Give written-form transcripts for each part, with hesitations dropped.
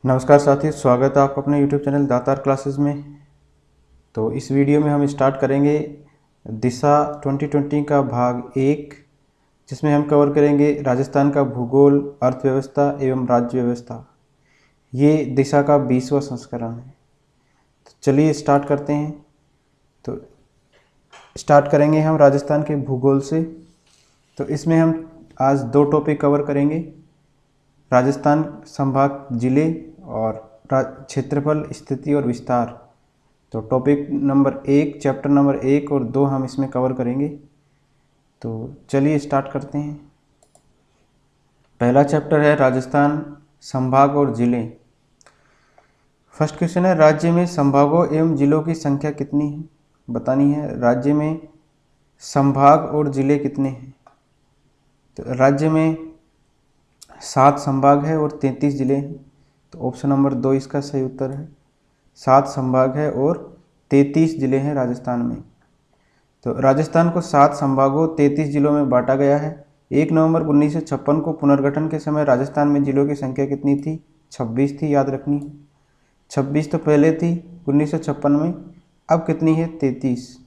नमस्कार साथी, स्वागत है आपका अपने YouTube चैनल दातार क्लासेस में। तो इस वीडियो में हम स्टार्ट करेंगे दिशा 2020 का भाग 1, जिसमें हम कवर करेंगे राजस्थान का भूगोल, अर्थव्यवस्था एवं राज्य व्यवस्था। ये दिशा का 20वां संस्करण है। तो चलिए स्टार्ट करते हैं। तो स्टार्ट करेंगे हम राजस्थान के भूगोल से। तो इसमें हम आज 2 टॉपिक कवर करेंगे, राजस्थान संभाग जिले और क्षेत्रफल, स्थिति और विस्तार। तो टॉपिक नंबर 1, चैप्टर नंबर 1 और 2 हम इसमें कवर करेंगे। तो चलिए स्टार्ट करते हैं। पहला चैप्टर है राजस्थान संभाग और जिले। फर्स्ट क्वेश्चन है, राज्य में संभागों एवं जिलों की संख्या कितनी है? बतानी है। राज्य में संभाग और जिले कितने हैं? तो राज्य में 7 संभाग है और 33 जिले हैं। तो ऑप्शन नंबर 2 इसका सही उत्तर है। 7 संभाग है और 33 जिले हैं राजस्थान में। तो राजस्थान को 7 संभागों 33 जिलों में बांटा गया है। 1 नवंबर 1956 को पुनर्गठन के समय राजस्थान में जिलों की संख्या कितनी थी? 26 थी, याद रखनी है। 26 तो पहले थी 1956 में, अब कितनी है? 33।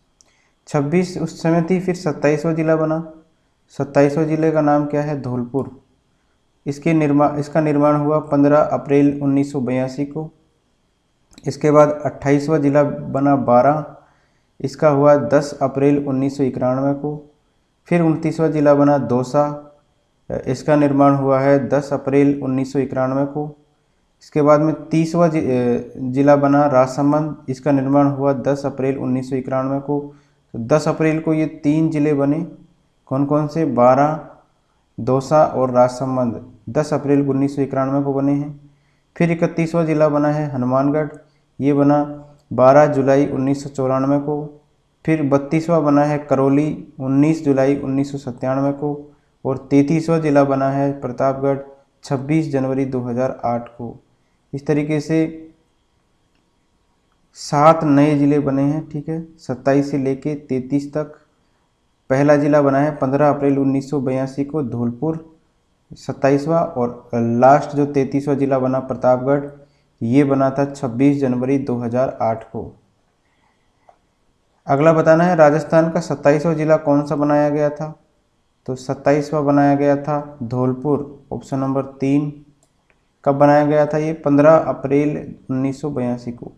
26 उस समय थी, फिर 27वां जिला बना। 27वां जिले का नाम क्या है? धौलपुर। इसका निर्माण हुआ 15 अप्रैल 1982 को। इसके बाद 28वां जिला बना 12, इसका हुआ 10 अप्रैल 1991 को। फिर 29वां जिला बना दौसा, इसका निर्माण हुआ है 10 अप्रैल 1991 को। इसके बाद में 30वां जिला बना राजसमंद, इसका निर्माण हुआ 10 अप्रैल 1991 को। तो 10 अप्रैल को ये 3 जिले बने। कौन कौन से? 12, दौसा और राजसमंद 10 अप्रैल 1991 को बने हैं। फिर 31वां जिला बना है हनुमानगढ़, ये बना 12 जुलाई 1994 को। फिर 32वां बना है करौली 19 जुलाई 1997 को। और 33वां जिला बना है प्रतापगढ़ 26 जनवरी 2008 को। इस तरीके से 7 नए जिले बने हैं, ठीक है, 27 से लेके 33 तक। पहला जिला बना है 15 अप्रैल 1982 को धौलपुर 27वां, और लास्ट जो 33वां जिला बना प्रतापगढ़, ये बना था 26 जनवरी 2008 को। अगला बताना है राजस्थान का 27वां जिला कौन सा बनाया गया था? तो 27वां बनाया गया था धौलपुर, ऑप्शन नंबर 3। कब बनाया गया था ये? 15 अप्रैल 1982 को।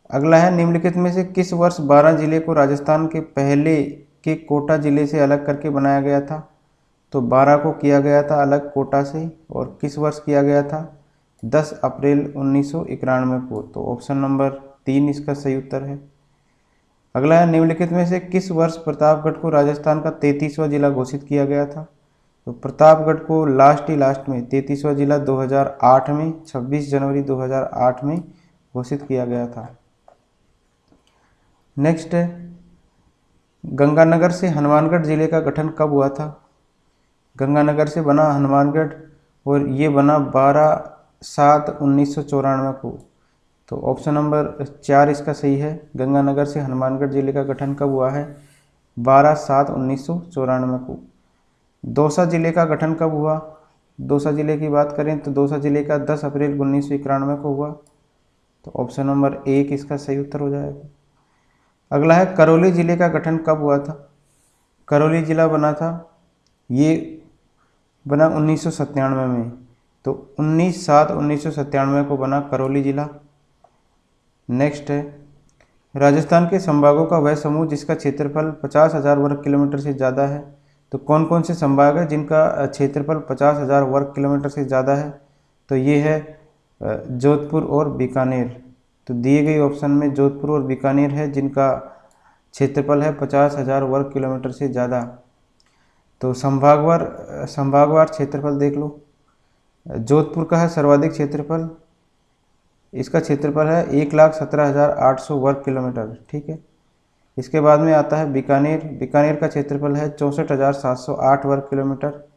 अगला है, निम्नलिखित में से किस वर्ष 12 जिले को राजस्थान के पहले के कोटा जिले से अलग करके बनाया गया था? तो 12 को किया गया था अलग कोटा से, और किस वर्ष किया गया था? 10 अप्रैल 1991 को। तो ऑप्शन नंबर 3 इसका सही उत्तर है। अगला है, निम्नलिखित में से किस वर्ष प्रतापगढ़ को राजस्थान का 33वां जिला घोषित किया गया था? तो प्रतापगढ़ को लास्ट में 33वां जिला 2008 में 26 जनवरी 2008 में घोषित किया गया था। नेक्स्ट है, गंगानगर से हनुमानगढ़ जिले का गठन कब हुआ था? गंगानगर से बना हनुमानगढ़, और ये बना 12/7/1994 को। तो ऑप्शन नंबर 4 इसका सही है। गंगानगर से हनुमानगढ़ जिले का गठन कब हुआ है? 12/7/1994 को। दौसा जिले का गठन कब हुआ? दौसा जिले की बात करें तो दौसा जिले का 10 अप्रैल 1991 को हुआ। तो ऑप्शन नंबर 1 इसका सही उत्तर हो जाएगा। अगला है, करौली जिले का गठन कब हुआ था? करौली जिला बना था, ये बना 1997 में। तो 19/7/1997 को बना करौली जिला। नेक्स्ट है, राजस्थान के संभागों का वह समूह जिसका क्षेत्रफल 50,000 वर्ग किलोमीटर से ज़्यादा है। तो कौन कौन से संभाग है जिनका क्षेत्रफल 50,000 वर्ग किलोमीटर से ज़्यादा है? तो ये है जोधपुर और बीकानेर। तो दिए गए ऑप्शन में जोधपुर और बीकानेर है जिनका क्षेत्रफल है 50,000 वर्ग किलोमीटर से ज़्यादा। तो संभागवार क्षेत्रफल देख लो। जोधपुर का है सर्वाधिक क्षेत्रफल, इसका क्षेत्रफल है 1,17,800 वर्ग किलोमीटर, ठीक है। इसके बाद में आता है बीकानेर। बीकानेर का क्षेत्रफल है 64,708 वर्ग किलोमीटर।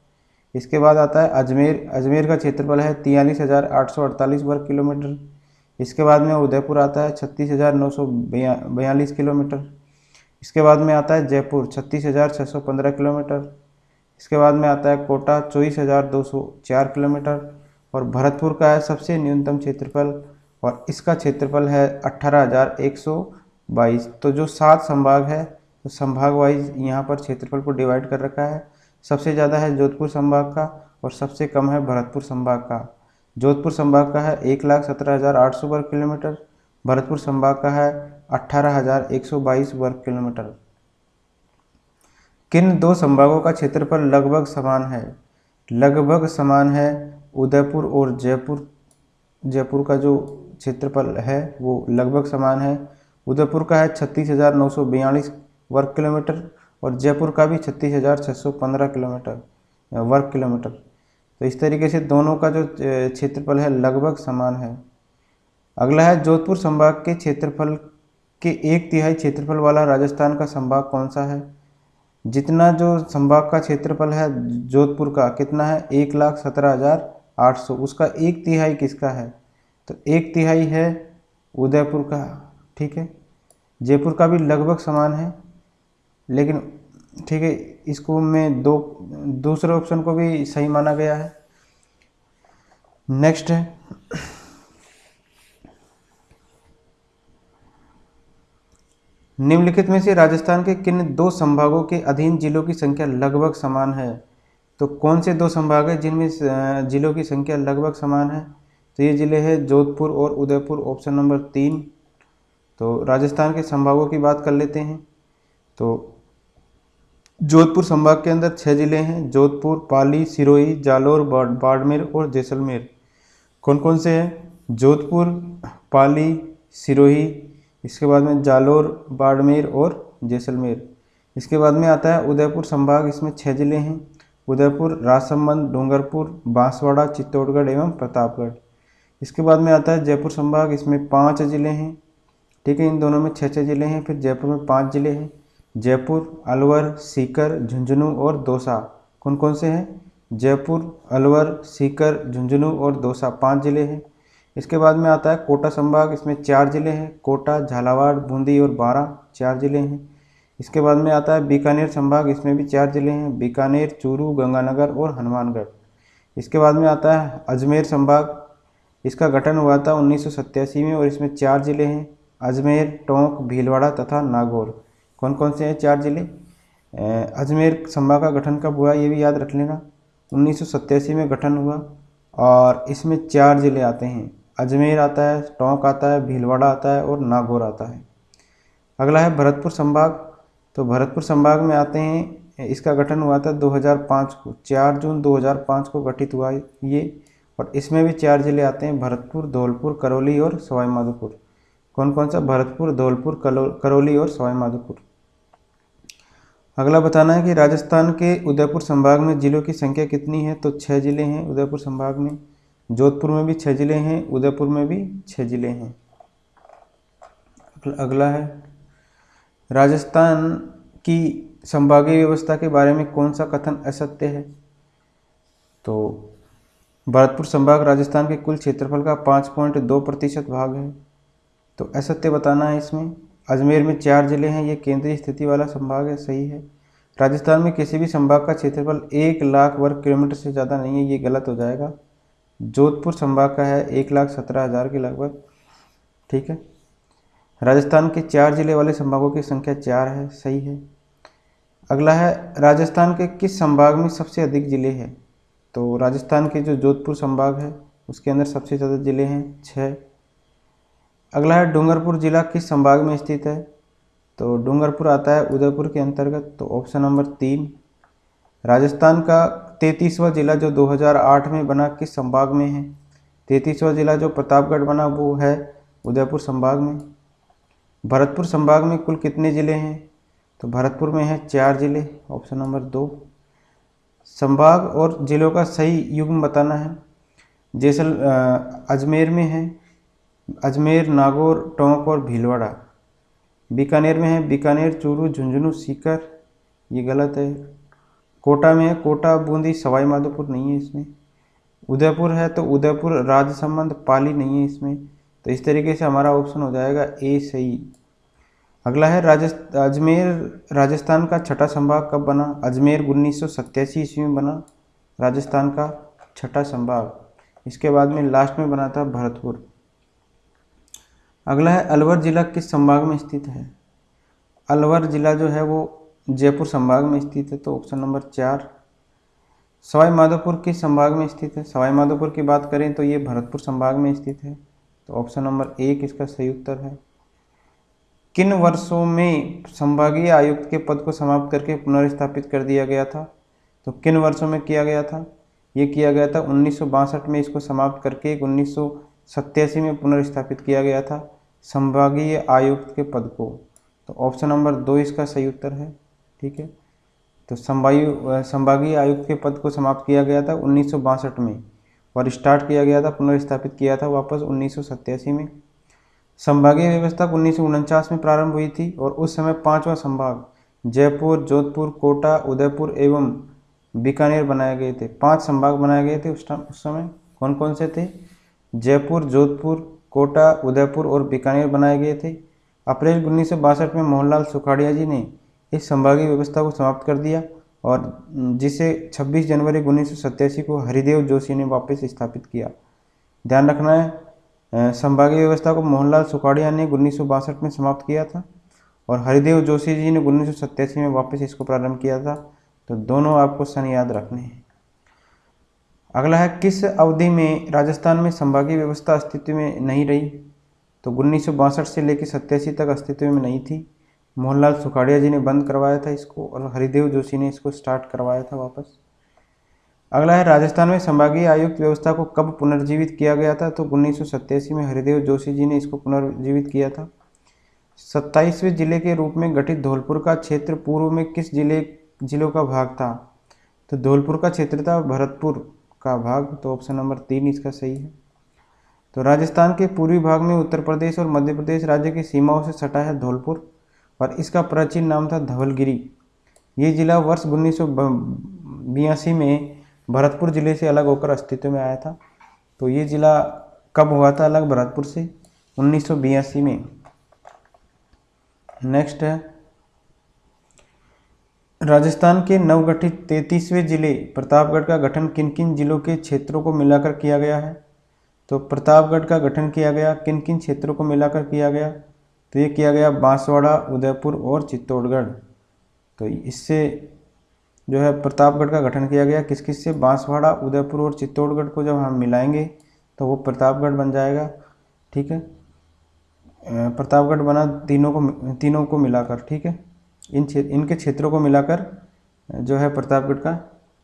इसके बाद आता है अजमेर। अजमेर का क्षेत्रफल है 43,848 वर्ग किलोमीटर। इसके बाद में उदयपुर आता है 36,942 किलोमीटर। इसके बाद में आता है जयपुर 36,615 किलोमीटर। इसके बाद में आता है कोटा 24,204 किलोमीटर। और भरतपुर का है सबसे न्यूनतम क्षेत्रफल और इसका क्षेत्रफल है 18,122। तो जो 7 संभाग है तो संभाग वाइज यहाँ पर क्षेत्रफल को डिवाइड कर रखा है। सबसे ज़्यादा है जोधपुर संभाग का और सबसे कम है भरतपुर संभाग का। जोधपुर संभाग का है 1,17,800 वर्ग किलोमीटर, भरतपुर संभाग का है 18,122 वर्ग किलोमीटर। किन दो संभागों का क्षेत्रफल लगभग समान है? लगभग समान है उदयपुर और जयपुर। जयपुर का जो क्षेत्रफल है वो लगभग समान है। उदयपुर का है 36,942 वर्ग किलोमीटर और जयपुर का भी 36,615 वर्ग किलोमीटर। तो इस तरीके से दोनों का जो क्षेत्रफल है लगभग समान है। अगला है जोधपुर संभाग के क्षेत्रफल के 1/3 क्षेत्रफल वाला राजस्थान का संभाग कौन सा है? जितना जो संभाग का क्षेत्रफल है जोधपुर का कितना है 1,17,800, उसका 1/3 किसका है? तो 1/3 है उदयपुर का। ठीक है, जयपुर का भी लगभग समान है लेकिन ठीक है, इसको मैं दूसरे ऑप्शन को भी सही माना गया है। नेक्स्ट है निम्नलिखित में से राजस्थान के किन दो संभागों के अधीन जिलों की संख्या लगभग समान है? तो कौन से दो संभाग है जिनमें जिलों की संख्या लगभग समान है? तो ये जिले हैं जोधपुर और उदयपुर, ऑप्शन नंबर 3। तो राजस्थान के संभागों की बात कर लेते हैं। तो जोधपुर संभाग के अंदर 6 जिले हैं, जोधपुर, पाली, सिरोही, जालोर, बाड़मेर और जैसलमेर। कौन कौन से हैं? जोधपुर, पाली, सिरोही, इसके बाद में जालोर, बाड़मेर और जैसलमेर। इसके बाद में आता है उदयपुर संभाग, इसमें 6 जिले हैं, उदयपुर, राजसमंद, डूंगरपुर, बांसवाड़ा, चित्तौड़गढ़ एवं प्रतापगढ़। इसके बाद में आता है जयपुर संभाग, इसमें 5 जिले हैं। ठीक है, इन दोनों में 6 जिले हैं। फिर जयपुर में 5 जिले हैं, जयपुर, अलवर, सीकर, झुंझुनू और दौसा। कौन कौन से हैं? जयपुर, अलवर, सीकर, झुंझुनू और दौसा 5 जिले हैं। इसके बाद में आता है कोटा संभाग, इसमें 4 जिले हैं, कोटा, झालावाड़, बूंदी और बारां 4 जिले हैं। इसके बाद में आता है बीकानेर संभाग, इसमें भी 4 जिले हैं, बीकानेर, चूरू, गंगानगर और हनुमानगढ़। इसके बाद में आता है अजमेर संभाग, इसका गठन हुआ था 1987 में और इसमें 4 जिले हैं, अजमेर, टोंक, भीलवाड़ा तथा नागौर। कौन कौन से हैं 4 जिले? अजमेर संभाग का गठन कब हुआ ये भी याद रख लेना, 1987 में गठन हुआ और इसमें 4 जिले आते हैं, अजमेर आता है, टोंक आता है, भीलवाड़ा आता है और नागौर आता है। अगला है भरतपुर संभाग। तो भरतपुर संभाग में आते हैं, इसका गठन हुआ था 2005 को, 4 जून 2005 को गठित हुआ ये, और इसमें भी 4 जिले आते हैं, भरतपुर, धौलपुर, करौली और सवाई माधोपुर। कौन कौन सा? भरतपुर, धौलपुर, करौली और सवाई माधोपुर। अगला बताना है कि राजस्थान के उदयपुर संभाग में जिलों की संख्या कितनी है? तो 6 जिले हैं उदयपुर संभाग में, जोधपुर में भी 6 जिले हैं, उदयपुर में भी 6 जिले हैं। अगला है राजस्थान की संभागीय व्यवस्था के बारे में कौन सा कथन असत्य है? तो भरतपुर संभाग राजस्थान के कुल क्षेत्रफल का 5.2% भाग है, तो असत्य बताना है इसमें। अजमेर में 4 जिले हैं, ये केंद्रीय स्थिति वाला संभाग है, सही है। राजस्थान में किसी भी संभाग का क्षेत्रफल 1 लाख वर्ग किलोमीटर से ज़्यादा नहीं है, ये गलत हो जाएगा। जोधपुर संभाग का है 1,17,000 के लगभग। ठीक है, राजस्थान के 4 जिले वाले संभागों की संख्या 4 है, सही है। अगला है राजस्थान के किस संभाग में सबसे अधिक जिले हैं? तो राजस्थान के जो जोधपुर संभाग है उसके अंदर सबसे ज़्यादा जिले हैं, 6। अगला है डूंगरपुर जिला किस संभाग में स्थित है? तो डूंगरपुर आता है उदयपुर के अंतर्गत, तो ऑप्शन नंबर 3। राजस्थान का 33वां जिला जो 2008 में बना किस संभाग में है? 33वां जिला जो प्रतापगढ़ बना वो है उदयपुर संभाग में। भरतपुर संभाग में कुल कितने जिले हैं? तो भरतपुर में है 4 जिले, ऑप्शन नंबर 2। संभाग और जिलों का सही युग्म बताना है। अजमेर में है अजमेर, नागौर, टोंक और भीलवाड़ा। बीकानेर में है बीकानेर, चूरू, झुंझुनू, सीकर, ये गलत है। कोटा में है कोटा, बूंदी, सवाई माधोपुर नहीं है इसमें। उदयपुर है तो उदयपुर, राजसमंद, पाली नहीं है इसमें। तो इस तरीके से हमारा ऑप्शन हो जाएगा ए सही। अगला है अजमेर राजस्थान का छठा संभाग कब बना? अजमेर 1987 ईस्वी में बना राजस्थान का छठा संभाग। इसके बाद में लास्ट में बना था भरतपुर। अगला है अलवर जिला किस संभाग में स्थित है? अलवर जिला जो है वो जयपुर संभाग में स्थित है, तो ऑप्शन नंबर 4। सवाई माधोपुर किस संभाग में स्थित है? सवाई माधोपुर की बात करें तो ये भरतपुर संभाग में स्थित है, तो ऑप्शन नंबर 1 इसका सही उत्तर है। किन वर्षों में संभागीय आयुक्त के पद को समाप्त करके पुनर्स्थापित कर दिया गया था? तो किन वर्षों में किया गया था? ये किया गया था 1962 में इसको समाप्त करके 1987 में पुनर्स्थापित किया गया था संभागीय आयुक्त के पद को, तो ऑप्शन नंबर 2 इसका सही उत्तर है। ठीक है, तो संभागीय आयुक्त के पद को समाप्त किया गया था 1962 में और स्टार्ट किया गया था, पुनर्स्थापित किया था वापस 1987 में। संभागीय व्यवस्था 1949 में प्रारंभ हुई थी और उस समय 5वां संभाग जयपुर, जोधपुर, कोटा, उदयपुर एवं बीकानेर बनाए गए थे। 5 संभाग बनाए गए थे उस समय। कौन कौन से थे? जयपुर, जोधपुर, कोटा, उदयपुर और बीकानेर बनाए गए थे। अप्रैल 1962 में मोहनलाल सुखाड़िया जी ने इस संभागीय व्यवस्था को समाप्त कर दिया और जिसे 26 जनवरी 1987 को हरिदेव जोशी ने वापस स्थापित किया। ध्यान रखना है, संभागीय व्यवस्था को मोहनलाल सुखाड़िया ने 1962 में समाप्त किया था और हरिदेव जोशी जी ने 1987 में वापस इसको प्रारंभ किया था, तो दोनों आपको सन याद रखने हैं। अगला है किस अवधि में राजस्थान में संभागीय व्यवस्था अस्तित्व में नहीं रही? तो 1962 से लेकर 87 तक अस्तित्व में नहीं थी। मोहनलाल सुखाड़िया जी ने बंद करवाया था इसको और हरिदेव जोशी ने इसको स्टार्ट करवाया था वापस। अगला है राजस्थान में संभागीय आयुक्त व्यवस्था को कब पुनर्जीवित किया गया था? तो 1987 में हरिदेव जोशी जी ने इसको पुनर्जीवित किया था। 27वें जिले के रूप में गठित धौलपुर का क्षेत्र पूर्व में किस जिलों का भाग था? तो धौलपुर का क्षेत्र था भरतपुर का भाग, तो ऑप्शन नंबर 3 इसका सही है। तो राजस्थान के पूर्वी भाग में उत्तर प्रदेश और मध्य प्रदेश राज्य की सीमाओं से सटा है धौलपुर और इसका प्राचीन नाम था धवलगिरी। ये जिला वर्ष 1982 में भरतपुर जिले से अलग होकर अस्तित्व में आया था। तो ये जिला कब हुआ था अलग भरतपुर से? 1982 में। नेक्स्ट है राजस्थान के नवगठित 33वें जिले प्रतापगढ़ का गठन किन किन जिलों के क्षेत्रों को मिलाकर किया गया है? तो प्रतापगढ़ का गठन किया गया किन किन क्षेत्रों को मिलाकर किया गया? तो ये किया गया बांसवाड़ा, उदयपुर और चित्तौड़गढ़। तो इससे जो है प्रतापगढ़ का गठन किया गया किस किस से? बांसवाड़ा, उदयपुर और चित्तौड़गढ़ को जब हम मिलाएंगे तो वो प्रतापगढ़ बन जाएगा। ठीक है, प्रतापगढ़ बना तीनों को मिलाकर। ठीक है, इनके क्षेत्रों को मिलाकर जो है प्रतापगढ़ का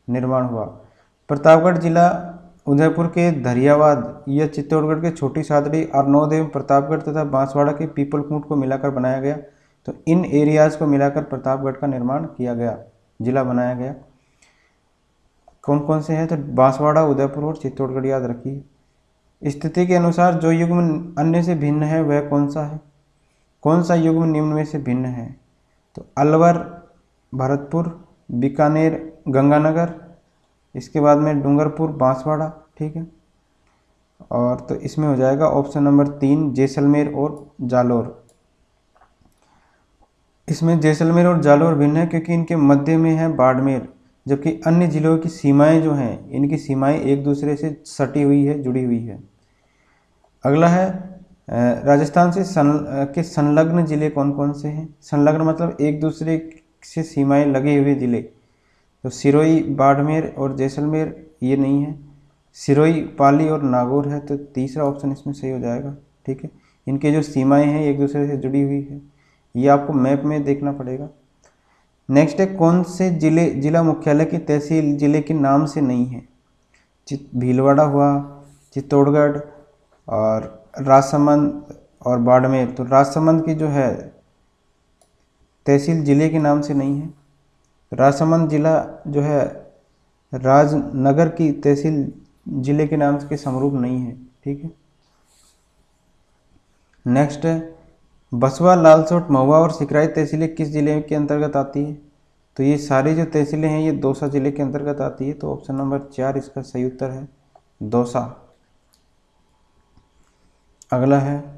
निर्माण हुआ। प्रतापगढ़ जिला उदयपुर के धरियावाद या चित्तौड़गढ़ के छोटी सादड़ी, अरनोद एवं प्रतापगढ़ तथा बांसवाड़ा के पीपलकूट को मिलाकर बनाया गया। तो इन एरियाज को मिलाकर प्रतापगढ़ का निर्माण किया गया, जिला बनाया गया। कौन कौन से हैं? तो बांसवाड़ा, उदयपुर और चित्तौड़गढ़ याद रखिए। स्थिति के अनुसार जो युग्म अन्य से भिन्न है वह कौन सा है? कौन सा युग्म निम्न में से भिन्न है? तो अलवर, भरतपुर, बीकानेर, गंगानगर, इसके बाद में डूंगरपुर, बांसवाड़ा। ठीक है, और तो इसमें हो जाएगा ऑप्शन नंबर 3 जैसलमेर और जालोर। इसमें जैसलमेर और जालोर भिन्न है क्योंकि इनके मध्य में है बाड़मेर, जबकि अन्य जिलों की सीमाएं जो हैं इनकी सीमाएं एक दूसरे से सटी हुई है, जुड़ी हुई है। अगला है राजस्थान से संलग्न जिले कौन कौन से हैं? संलग्न मतलब एक दूसरे से सीमाएं लगे हुए जिले। तो सिरोही, बाड़मेर और जैसलमेर ये नहीं है। सिरोही, पाली और नागौर है, तो तीसरा ऑप्शन इसमें सही हो जाएगा। ठीक है, इनके जो सीमाएं हैं एक दूसरे से जुड़ी हुई है, ये आपको मैप में देखना पड़ेगा। नेक्स्ट है कौन से जिला मुख्यालय की तहसील जिले के नाम से नहीं है? भीलवाड़ा हुआ, चित्तौड़गढ़ और राजसमंद और बाड़मेर। तो राजसमंद की जो है तहसील जिले के नाम से नहीं है। राजसमंद जिला जो है राजनगर की तहसील जिले के नाम के समरूप नहीं है। ठीक है, नेक्स्ट है बसवा, लालसोट, महुआ और सिकराई तहसीलें किस जिले के अंतर्गत आती है? तो ये सारी जो तहसीलें हैं ये दौसा जिले के अंतर्गत आती है, तो ऑप्शन नंबर 4 इसका सही उत्तर है, दौसा। अगला है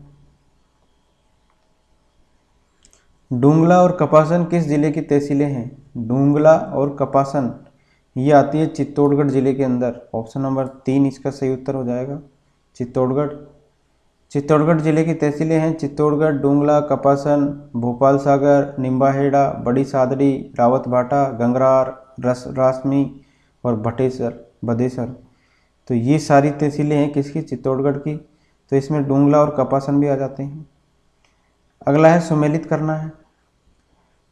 डूंगला और कपासन किस जिले की तहसीलें हैं? डूंगला और कपासन ये आती है चित्तौड़गढ़ जिले के अंदर। ऑप्शन नंबर 3 इसका सही उत्तर हो जाएगा, चित्तौड़गढ़। चित्तौड़गढ़ जिले की तहसीलें हैं चित्तौड़गढ़, डूंगला, कपासन, भोपाल सागर, निम्बाहेड़ा, बड़ी सादड़ी, रावत भाटा, गंगरार, रासमी और बदेसर। तो ये सारी तहसीलें हैं किसकी, चित्तौड़गढ़ की। तो इसमें डूंगला और कपासन भी आ जाते हैं। अगला है सुमेलित करना है।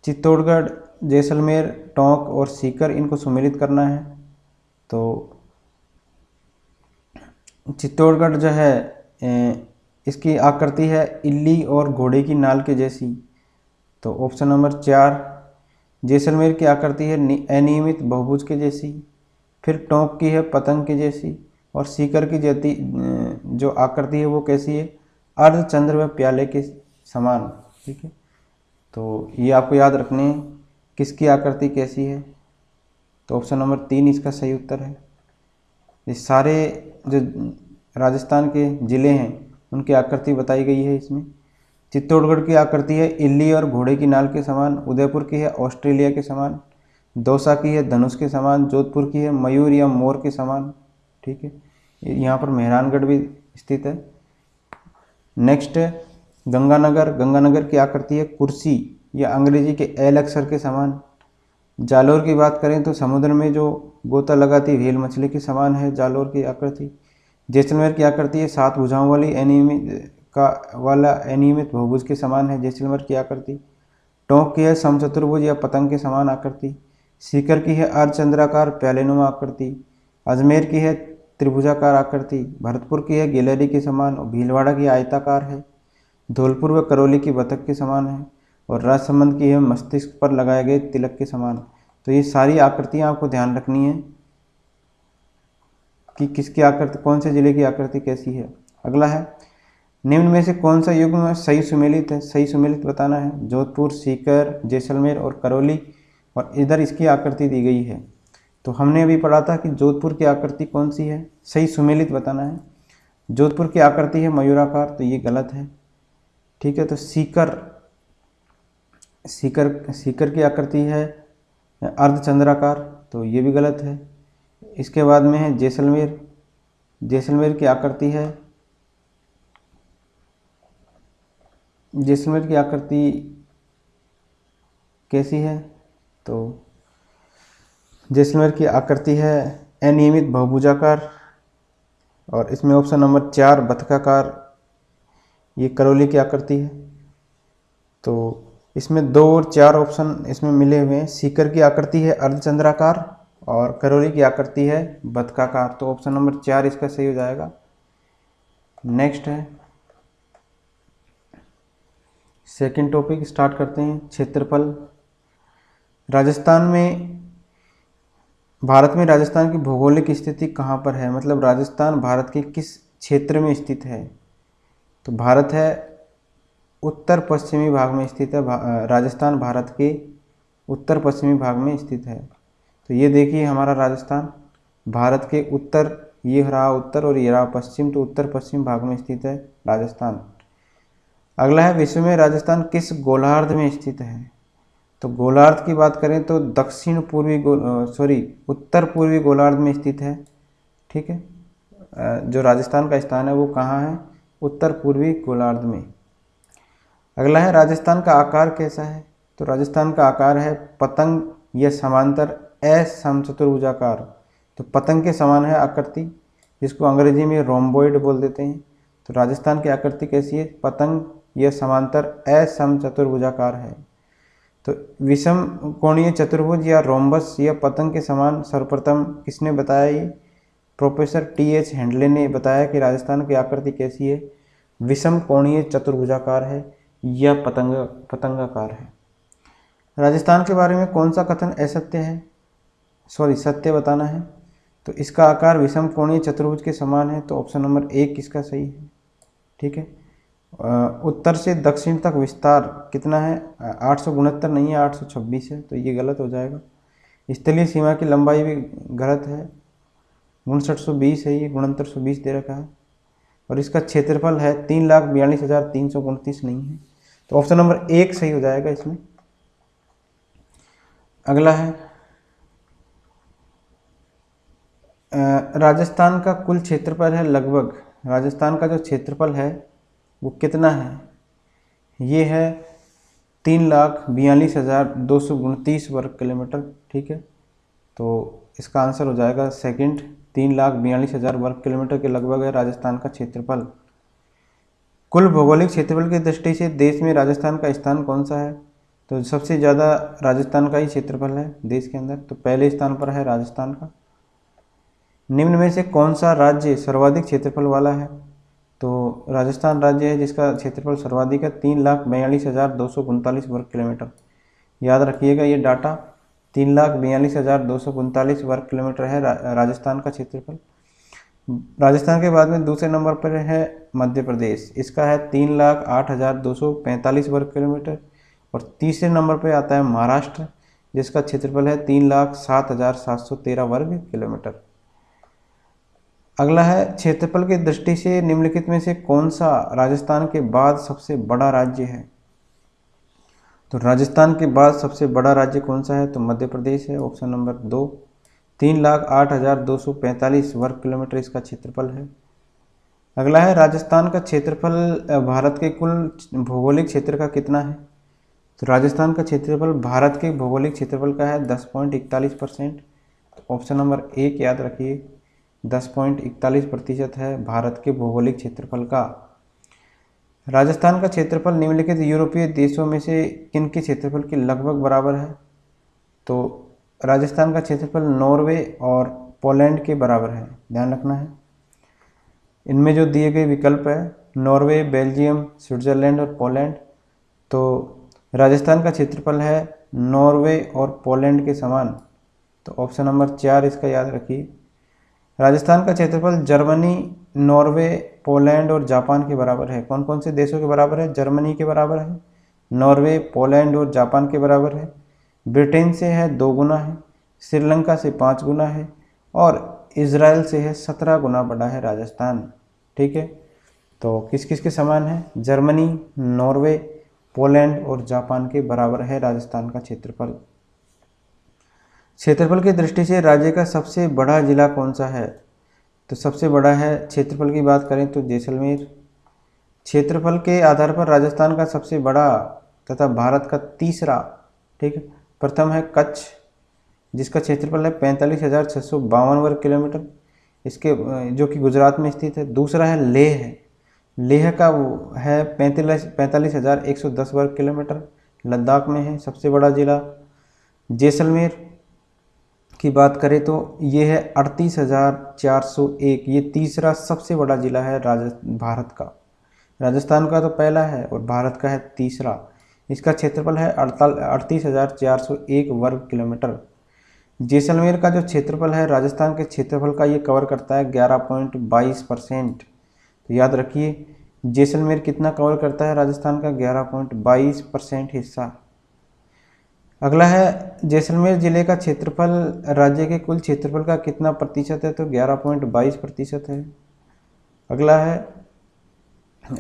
चित्तौड़गढ़, जैसलमेर, टोंक और सीकर, इनको सुमेलित करना है। तो चित्तौड़गढ़ जो है इसकी आकृति है इल्ली और घोड़े की नाल के जैसी, तो ऑप्शन नंबर 4। जैसलमेर की आकृति है अनियमित बहुभुज के जैसी। फिर टोंक की है पतंग के जैसी। और सीकर की जो आकृति है वो कैसी है, अर्धचंद्र व प्याले के समान। ठीक है, तो ये आपको याद रखने हैं किसकी आकृति कैसी है। तो ऑप्शन नंबर 3 इसका सही उत्तर है। ये सारे जो राजस्थान के ज़िले हैं उनकी आकृति बताई गई है इसमें। चित्तौड़गढ़ की आकृति है इल्ली और घोड़े की नाल के समान। उदयपुर की है ऑस्ट्रेलिया के समान। दौसा की है धनुष के समान। जोधपुर की है मयूर या मोर के समान। ठीक है, यहाँ पर मेहरानगढ़ भी स्थित है। नेक्स्ट है गंगानगर की आकृति है कुर्सी या अंग्रेजी के एल अक्षर के समान। जालोर की बात करें तो समुद्र में जो गोता लगाती व्हेल मछली के समान है जालोर की आकृति। जैसलमेर की आकृति है 7 भुजाओं वाली अनियमित बहुभुज के समान है जैसलमेर की आकृति। टोंक की है समचतुर्भुज या पतंग के समान आकृति। सीकर की है अर्धचंद्राकार प्यालेनुमा आकृति। अजमेर की है त्रिभुजाकार आकृति। भरतपुर की है गैलरी के समान और भीलवाड़ा की आयताकार है। धौलपुर व करौली की बतख के समान है। और राजसमंद की है मस्तिष्क पर लगाए गए तिलक के समान। तो ये सारी आकृतियाँ आपको ध्यान रखनी है कि किसकी आकृति, कौन से जिले की आकृति कैसी है। अगला है निम्न में से कौन सा युग्म सही सुमेलित है, सही सुमेलित बताना है। जोधपुर, सीकर, जैसलमेर और करौली, और इधर इसकी आकृति दी गई है। तो हमने अभी पढ़ा था कि जोधपुर की आकृति कौन सी है, सही सुमेलित बताना है। जोधपुर की आकृति है मयूराकार, तो ये गलत है। ठीक है, तो सीकर की आकृति है अर्धचंद्राकार, तो ये भी गलत है। इसके बाद में है जैसलमेर की आकृति है, जैसलमेर की आकृति कैसी है, तो जैसलमेर की आकृति है अनियमित बहुभुजाकार। और इसमें ऑप्शन नंबर 4 बतखाकार, ये करौली की आकृति है। तो इसमें 2 और 4 ऑप्शन इसमें मिले हुए हैं। सीकर की आकृति है अर्धचंद्राकार और करौली की आकृति है बतखाकार, तो ऑप्शन नंबर 4 इसका सही हो जाएगा। नेक्स्ट है सेकंड टॉपिक, स्टार्ट करते हैं। क्षेत्रफल। भारत में राजस्थान की भौगोलिक स्थिति कहाँ पर है, मतलब राजस्थान भारत के किस क्षेत्र में स्थित है। तो भारत है उत्तर पश्चिमी भाग में स्थित है। राजस्थान भारत के उत्तर पश्चिमी भाग में स्थित है। तो ये देखिए हमारा राजस्थान भारत के उत्तर, ये रहा उत्तर और ये रहा पश्चिम, तो उत्तर पश्चिम भाग में स्थित है राजस्थान। अगला है विश्व में राजस्थान किस गोलार्ध में स्थित है। तो गोलार्ध की बात करें तो उत्तर पूर्वी गोलार्ध में स्थित है। ठीक है, जो राजस्थान का स्थान है वो कहाँ है, उत्तर पूर्वी गोलार्ध में। अगला है राजस्थान का आकार कैसा है। तो राजस्थान का आकार है पतंग या समांतर असमचतुर्भुजाकार, तो पतंग के समान है आकृति, जिसको अंग्रेजी में रोम्बोइड बोल देते हैं। तो राजस्थान की आकृति कैसी है, पतंग या समांतर असमचतुर्भुजाकार है। तो विषम कोणीय चतुर्भुज या रोम्बस या पतंग के समान सर्वप्रथम किसने बताया, ये प्रोफेसर टी.एच. हैंडले ने बताया कि राजस्थान की आकृति कैसी है, विषम कोणीय चतुर्भुजाकार है या पतंगाकार है। राजस्थान के बारे में कौन सा कथन असत्य है, सत्य बताना है। तो इसका आकार विषम कोणीय चतुर्भुज के समान है, तो ऑप्शन नंबर 1 इसका सही है। ठीक है, उत्तर से दक्षिण तक विस्तार कितना है, 869 नहीं है, 826 है, तो ये गलत हो जाएगा। स्थलीय सीमा की लंबाई भी गलत है, 5920 है, ये 6920 दे रखा है। और इसका क्षेत्रफल है 3,42,329 नहीं है, तो ऑप्शन नंबर 1 सही हो जाएगा इसमें। अगला है राजस्थान का कुल क्षेत्रफल है लगभग, राजस्थान का जो क्षेत्रफल है वो कितना है, ये है 3,42,229 वर्ग किलोमीटर। ठीक है, तो इसका आंसर हो जाएगा सेकंड, 3,42,000 वर्ग किलोमीटर के लगभग है राजस्थान का क्षेत्रफल। कुल भौगोलिक क्षेत्रफल की दृष्टि से देश में राजस्थान का स्थान कौन सा है, तो सबसे ज़्यादा राजस्थान का ही क्षेत्रफल है देश के अंदर, तो पहले स्थान पर है राजस्थान का। निम्न में से कौन सा राज्य सर्वाधिक क्षेत्रफल वाला है, तो राजस्थान राज्य है जिसका क्षेत्रफल सर्वाधिक है, 3,42,239 वर्ग किलोमीटर। याद रखिएगा ये डाटा, 3,42,239 वर्ग किलोमीटर है राजस्थान का क्षेत्रफल। राजस्थान के बाद में दूसरे नंबर पर है मध्य प्रदेश, इसका है 3,08,245 वर्ग किलोमीटर। और तीसरे नंबर पर आता है महाराष्ट्र, जिसका क्षेत्रफल है 3,07,713 वर्ग किलोमीटर। अगला है क्षेत्रफल की दृष्टि से निम्नलिखित में से कौन सा राजस्थान के बाद सबसे बड़ा राज्य है, तो राजस्थान के बाद सबसे बड़ा राज्य कौन सा है, तो मध्य प्रदेश है, ऑप्शन नंबर 2। 3,08,245 वर्ग किलोमीटर इसका क्षेत्रफल है। अगला है राजस्थान का क्षेत्रफल भारत के कुल भौगोलिक क्षेत्र का कितना है, तो राजस्थान का क्षेत्रफल भारत के भौगोलिक क्षेत्रफल का है 10.41%। ऑप्शन नंबर 1 याद रखिए, 10.41% है भारत के भौगोलिक क्षेत्रफल का। राजस्थान का क्षेत्रफल निम्नलिखित यूरोपीय देशों में से किन के क्षेत्रफल के लगभग बराबर है, तो राजस्थान का क्षेत्रफल नॉर्वे और पोलैंड के बराबर है, ध्यान रखना है। इनमें जो दिए गए विकल्प है नॉर्वे, बेल्जियम, स्विट्जरलैंड और पोलैंड, तो राजस्थान का क्षेत्रफल है नॉर्वे और पोलैंड के समान, तो ऑप्शन नंबर 4 इसका याद रखिए। राजस्थान का क्षेत्रफल जर्मनी, नॉर्वे, पोलैंड और जापान के बराबर है। कौन कौन से देशों के बराबर है, जर्मनी के बराबर है, नॉर्वे, पोलैंड और जापान के बराबर है, ब्रिटेन से है 2 गुना है, श्रीलंका से 5 गुना है और इजराइल से है 17 गुना बड़ा है राजस्थान। ठीक है, तो किस किस के समान है, जर्मनी, नॉर्वे, पोलैंड और जापान के बराबर है राजस्थान का क्षेत्रफल। क्षेत्रफल की दृष्टि से राज्य का सबसे बड़ा जिला कौन सा है, तो सबसे बड़ा है, क्षेत्रफल की बात करें तो जैसलमेर। क्षेत्रफल के आधार पर राजस्थान का सबसे बड़ा तथा भारत का तीसरा, ठीक है, प्रथम है कच्छ जिसका क्षेत्रफल है 45,652 वर्ग किलोमीटर, इसके जो कि गुजरात में स्थित है। दूसरा है लेह, लेह का वो है 45,110 वर्ग किलोमीटर, लद्दाख में है, सबसे बड़ा जिला। जैसलमेर की बात करें तो ये है 38,401, ये तीसरा सबसे बड़ा जिला है भारत का। राजस्थान का तो पहला है और भारत का है तीसरा। इसका क्षेत्रफल है 38,401 वर्ग किलोमीटर। जैसलमेर का जो क्षेत्रफल है राजस्थान के क्षेत्रफल का ये कवर करता है 11.22%। तो याद रखिए जैसलमेर कितना कवर करता है राजस्थान का, 11.22% हिस्सा। अगला है जैसलमेर जिले का क्षेत्रफल राज्य के कुल क्षेत्रफल का कितना प्रतिशत है, तो 11.22% है। अगला है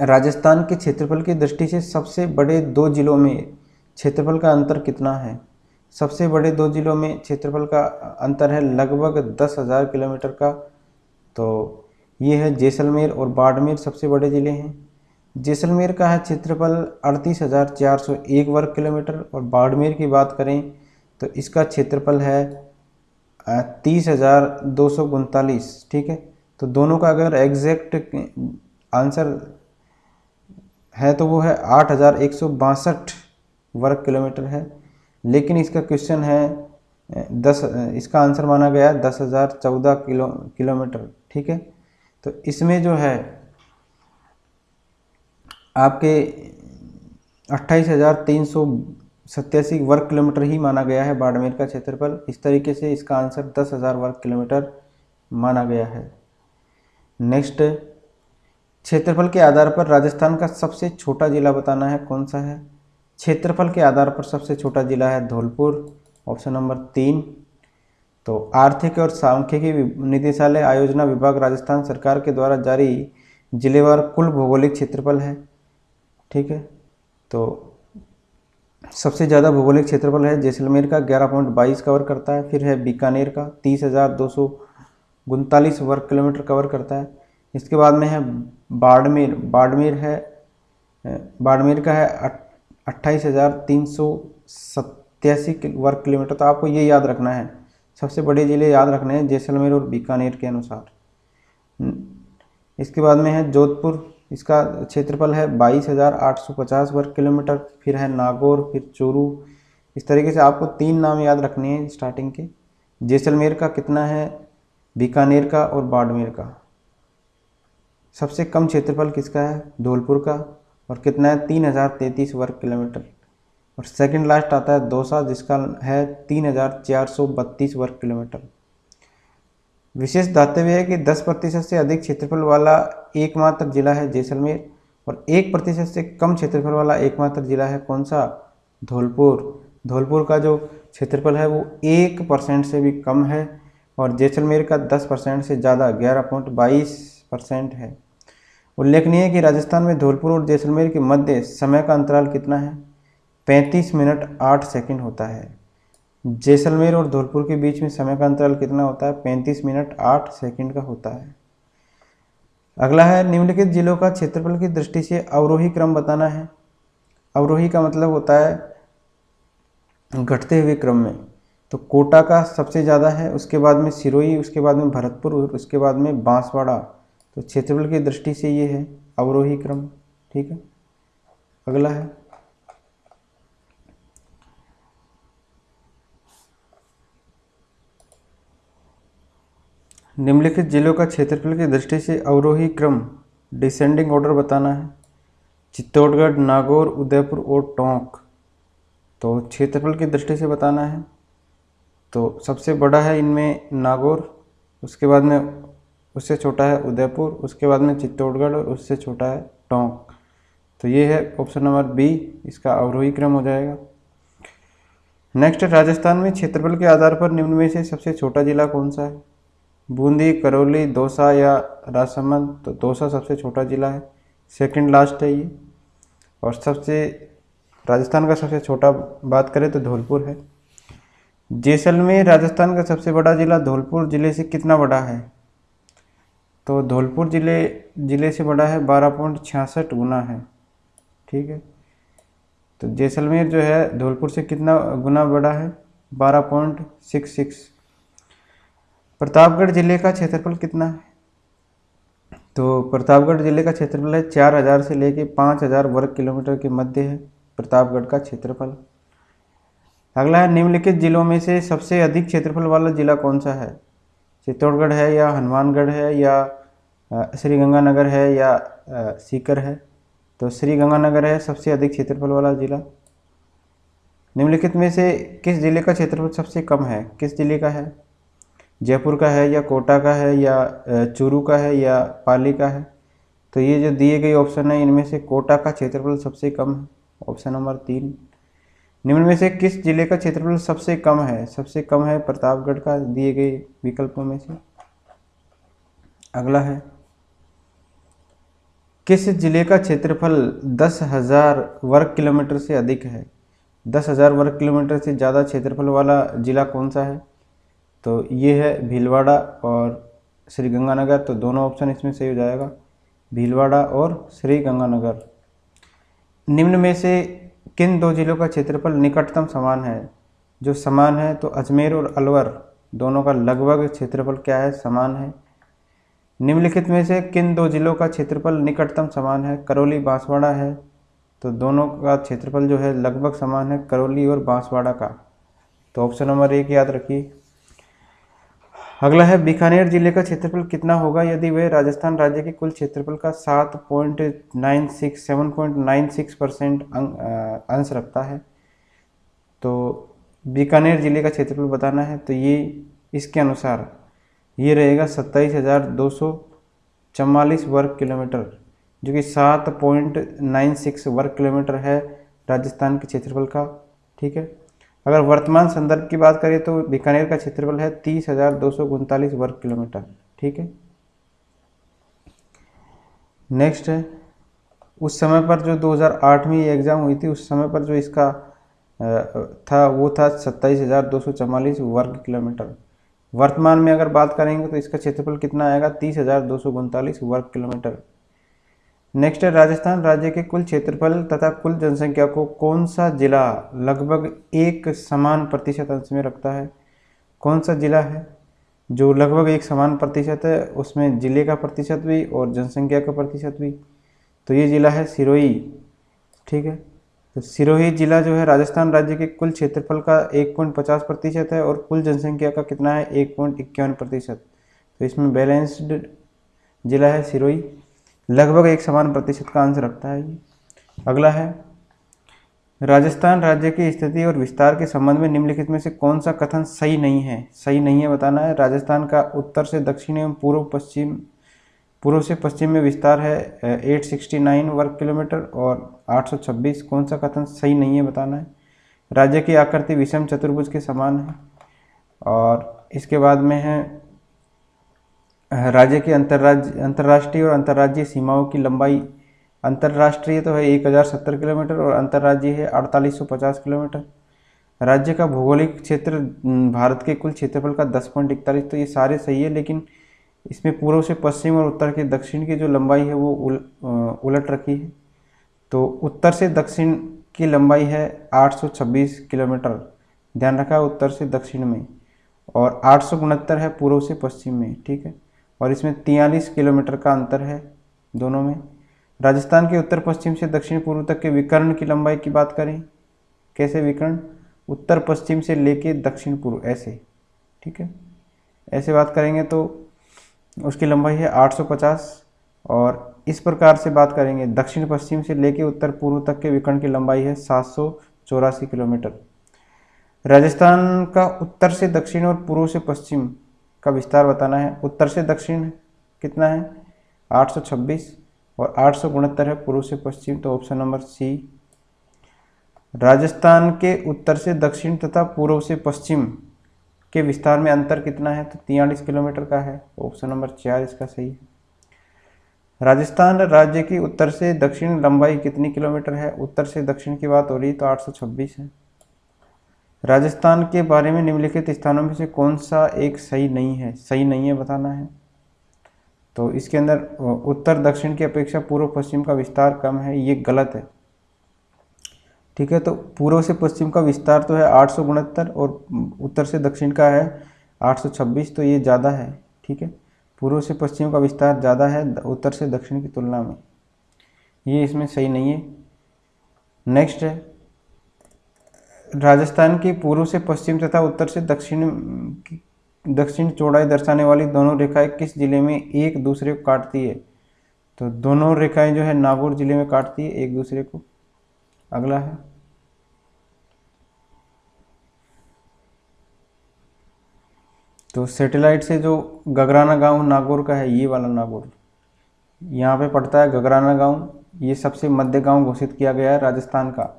राजस्थान के क्षेत्रफल की दृष्टि से सबसे बड़े 2 जिलों में क्षेत्रफल का अंतर कितना है। सबसे बड़े 2 जिलों में क्षेत्रफल का अंतर है लगभग 10,000 किलोमीटर का, तो ये है जैसलमेर और बाड़मेर सबसे बड़े ज़िले हैं। जैसलमेर का है क्षेत्रफल 38,401 वर्ग किलोमीटर और बाड़मेर की बात करें तो इसका क्षेत्रफल है 30,239। ठीक है, तो दोनों का अगर एग्जैक्ट आंसर है तो वो है 8,162 वर्ग किलोमीटर है, लेकिन इसका क्वेश्चन है इसका आंसर माना गया 10,014 किलोमीटर। ठीक है, तो इसमें जो है आपके 28,387 वर्ग किलोमीटर ही माना गया है बाड़मेर का क्षेत्रफल। इस तरीके से इसका आंसर 10,000 वर्ग किलोमीटर माना गया है। नेक्स्ट, क्षेत्रफल के आधार पर राजस्थान का सबसे छोटा जिला बताना है, कौन सा है। क्षेत्रफल के आधार पर सबसे छोटा जिला है धौलपुर, ऑप्शन नंबर 3। तो आर्थिक और सांख्यिकी निदेशालय आयोजना विभाग राजस्थान सरकार के द्वारा जारी जिलेवार कुल भौगोलिक क्षेत्रफल है। ठीक है, तो सबसे ज़्यादा भौगोलिक क्षेत्रफल है जैसलमेर का 11.22 कवर करता है, फिर है बीकानेर का 39 वर्ग किलोमीटर कवर करता है। इसके बाद में है बाड़मेर। बाड़मेर का है 28,387 वर्ग किलोमीटर। तो आपको ये याद रखना है, सबसे बड़े ज़िले याद रखने हैं जैसलमेर और बीकानेर के अनुसार। इसके बाद में है जोधपुर, इसका क्षेत्रफल है 22,850 वर्ग किलोमीटर। फिर है नागौर, फिर चूरू। इस तरीके से आपको 3 नाम याद रखने हैं स्टार्टिंग के। जैसलमेर का कितना है, बीकानेर का और बाड़मेर का। सबसे कम क्षेत्रफल किसका है, धौलपुर का, और कितना है 3,033 वर्ग किलोमीटर। और सेकंड लास्ट आता है दौसा, जिसका है 3,432 वर्ग किलोमीटर। विशेष दातव्य है कि 10% से अधिक क्षेत्रफल वाला एकमात्र जिला है जैसलमेर, और 1% से कम क्षेत्रफल वाला एकमात्र जिला है कौन सा, धौलपुर। धौलपुर का जो क्षेत्रफल है वो 1% से भी कम है, और जैसलमेर का 10% से ज़्यादा 11.22% है। उल्लेखनीय है कि राजस्थान में धौलपुर और जैसलमेर के मध्य समय का अंतराल कितना है, 35 मिनट 8 सेकंड होता है। जैसलमेर और धौलपुर के बीच में समय का अंतराल कितना होता है, 35 मिनट 8 सेकंड का होता है। अगला है निम्नलिखित जिलों का क्षेत्रफल की दृष्टि से अवरोही क्रम बताना है। अवरोही का मतलब होता है घटते हुए क्रम में। तो कोटा का सबसे ज़्यादा है, उसके बाद में सिरोही, उसके बाद में भरतपुर और उसके बाद में बांसवाड़ा। तो क्षेत्रफल की दृष्टि से ये है अवरोही क्रम। ठीक है, अगला है निम्नलिखित जिलों का क्षेत्रफल की दृष्टि से अवरोही क्रम डिसेंडिंग ऑर्डर बताना है। चित्तौड़गढ़, नागौर, उदयपुर और टोंक। तो क्षेत्रफल की दृष्टि से बताना है, तो सबसे बड़ा है इनमें नागौर, उसके बाद में उससे छोटा है उदयपुर, उसके बाद में चित्तौड़गढ़ और उससे छोटा है टोंक। तो ये है ऑप्शन नंबर बी, इसका अवरोही क्रम हो जाएगा। नेक्स्ट, राजस्थान में क्षेत्रफल के आधार पर निम्न में से सबसे छोटा जिला कौन सा है, बूंदी, करौली, दौसा या राजसमंद। तो दौसा सबसे छोटा जिला है, सेकंड लास्ट है ये। और सबसे राजस्थान का सबसे छोटा बात करें तो धौलपुर है। जैसलमेर राजस्थान का सबसे बड़ा जिला धौलपुर जिले से कितना बड़ा है, तो धौलपुर जिले से बड़ा है 12.66 गुना है। ठीक है, तो जैसलमेर जो है धौलपुर से कितना गुना बड़ा है, 12.66। प्रतापगढ़ जिले का क्षेत्रफल कितना है, तो प्रतापगढ़ जिले का क्षेत्रफल है 4,000 से लेके 5,000 वर्ग किलोमीटर के मध्य है प्रतापगढ़ का क्षेत्रफल। अगला है निम्नलिखित जिलों में से सबसे अधिक क्षेत्रफल वाला जिला कौन सा है, चित्तौड़गढ़ है या हनुमानगढ़ है या श्रीगंगानगर है या सीकर है। तो श्रीगंगानगर है सबसे अधिक क्षेत्रफल वाला जिला। निम्नलिखित में से किस जिले का क्षेत्रफल सबसे कम है, किस जिले का है, जयपुर का है या कोटा का है या चूरू का है या पाली का है। तो ये जो दिए गए ऑप्शन है इनमें से कोटा का क्षेत्रफल सबसे कम है, ऑप्शन नंबर 3। निम्न में से किस जिले का क्षेत्रफल सबसे कम है, सबसे कम है प्रतापगढ़ का, दिए गए विकल्पों में से। अगला है किस जिले का क्षेत्रफल 10,000 वर्ग किलोमीटर से अधिक है, 10,000 वर्ग किलोमीटर से ज़्यादा क्षेत्रफल वाला जिला कौन सा है, तो ये है भीलवाड़ा और श्रीगंगानगर। तो दोनों ऑप्शन इसमें सही हो जाएगा, भीलवाड़ा और श्रीगंगानगर। निम्न में से किन 2 जिलों का क्षेत्रफल निकटतम समान है, जो समान है तो अजमेर और अलवर दोनों का लगभग क्षेत्रफल क्या है, समान है। निम्नलिखित में से किन 2 जिलों का क्षेत्रफल निकटतम समान है, करौली बांसवाड़ा है। तो दोनों का क्षेत्रफल जो है लगभग समान है, करौली और बांसवाड़ा का। तो ऑप्शन नंबर 1 याद रखिए। अगला है बीकानेर जिले का क्षेत्रफल कितना होगा यदि वह राजस्थान राज्य के कुल क्षेत्रफल का 7.96% अंश रखता है। तो बीकानेर जिले का क्षेत्रफल बताना है, तो ये इसके अनुसार ये रहेगा 27,244 वर्ग किलोमीटर, जो कि 7.96 वर्ग किलोमीटर है राजस्थान के क्षेत्रफल का। ठीक है, अगर वर्तमान संदर्भ की बात करें तो बीकानेर का क्षेत्रफल है 30,239 वर्ग किलोमीटर। ठीक है, नेक्स्ट है उस समय पर जो 2008 में ये एग्ज़ाम हुई थी, उस समय पर जो इसका था वो था 27,244 वर्ग किलोमीटर। वर्तमान में अगर बात करेंगे तो इसका क्षेत्रफल कितना आएगा, 30,239 वर्ग किलोमीटर। नेक्स्ट है, राजस्थान राज्य के कुल क्षेत्रफल तथा कुल जनसंख्या को कौन सा जिला लगभग एक समान प्रतिशत अंश में रखता है। कौन सा जिला है जो लगभग एक समान प्रतिशत है, उसमें जिले का प्रतिशत भी और जनसंख्या का प्रतिशत भी। तो ये जिला है सिरोही। ठीक है, तो सिरोही जिला जो है राजस्थान राज्य के कुल क्षेत्रफल का 1.50% है और कुल जनसंख्या का कितना है, 1.51%। तो इसमें बैलेंस्ड जिला है सिरोही, लगभग एक समान प्रतिशत का अंश रखता है ये। अगला है, राजस्थान राज्य की स्थिति और विस्तार के संबंध में निम्नलिखित में से कौन सा कथन सही नहीं है। सही नहीं है बताना है। राजस्थान का उत्तर से दक्षिण एवं पूर्व से पश्चिम में विस्तार है 869 वर्ग किलोमीटर और 826। कौन सा कथन सही नहीं है बताना है। राज्य की आकृति विषम चतुर्भुज के समान है। और इसके बाद में है, राज्य की अंतर्राष्ट्रीय और अंतर्राज्यीय सीमाओं की लंबाई, अंतर्राष्ट्रीय तो है 1070 किलोमीटर और अंतर्राज्यीय है 4850 किलोमीटर। राज्य का भौगोलिक क्षेत्र भारत के कुल क्षेत्रफल का 10.41। तो ये सारे सही है, लेकिन इसमें पूर्व से पश्चिम और उत्तर के दक्षिण की जो लंबाई है वो उलट रखी है। तो उत्तर से दक्षिण की लंबाई है 826 किलोमीटर, ध्यान रखा, उत्तर से दक्षिण में, और 869 है पूर्व से पश्चिम में। ठीक है, और इसमें 43 किलोमीटर का अंतर है दोनों में। राजस्थान के उत्तर पश्चिम से दक्षिण पूर्व तक के विकर्ण की लंबाई की बात करें, कैसे विकर्ण, उत्तर पश्चिम से लेके दक्षिण पूर्व ऐसे। ठीक है, ऐसे बात करेंगे तो उसकी लंबाई है 850। और इस प्रकार से बात करेंगे दक्षिण पश्चिम से लेके उत्तर पूर्व तक के विकर्ण की लंबाई है 784 किलोमीटर। राजस्थान का उत्तर से दक्षिण और पूर्व से पश्चिम का विस्तार बताना है। उत्तर से दक्षिण कितना है, 826 और 869 है पूर्व से पश्चिम। तो ऑप्शन नंबर सी। राजस्थान के उत्तर से दक्षिण तथा पूर्व से पश्चिम के विस्तार में अंतर कितना है, तो 43 किलोमीटर का है। ऑप्शन नंबर 4 इसका सही है। राजस्थान राज्य की उत्तर से दक्षिण लंबाई कितनी किलोमीटर है, उत्तर से दक्षिण की बात हो रही तो 826 है। राजस्थान के बारे में निम्नलिखित स्थानों में से कौन सा एक सही नहीं है, सही नहीं है बताना है। तो इसके अंदर उत्तर दक्षिण की अपेक्षा पूर्व पश्चिम का विस्तार कम है, ये गलत है। ठीक है, तो पूर्व से पश्चिम का विस्तार तो है 869 और उत्तर से दक्षिण का है 826, तो ये ज़्यादा है। ठीक है, पूर्व से पश्चिम का विस्तार ज़्यादा है उत्तर से दक्षिण की तुलना में, ये इसमें सही नहीं है। नेक्स्ट है, राजस्थान की पूर्व से पश्चिम तथा उत्तर से दक्षिण चौड़ाई दर्शाने वाली दोनों रेखाएं किस जिले में एक दूसरे को काटती है। तो दोनों रेखाएं जो है नागौर जिले में काटती है एक दूसरे को। अगला है, तो सैटेलाइट से जो गगराना गांव नागौर का है, ये वाला नागौर यहाँ पे पड़ता है गगराना गांव, ये सबसे मध्य गांव घोषित किया गया है राजस्थान का।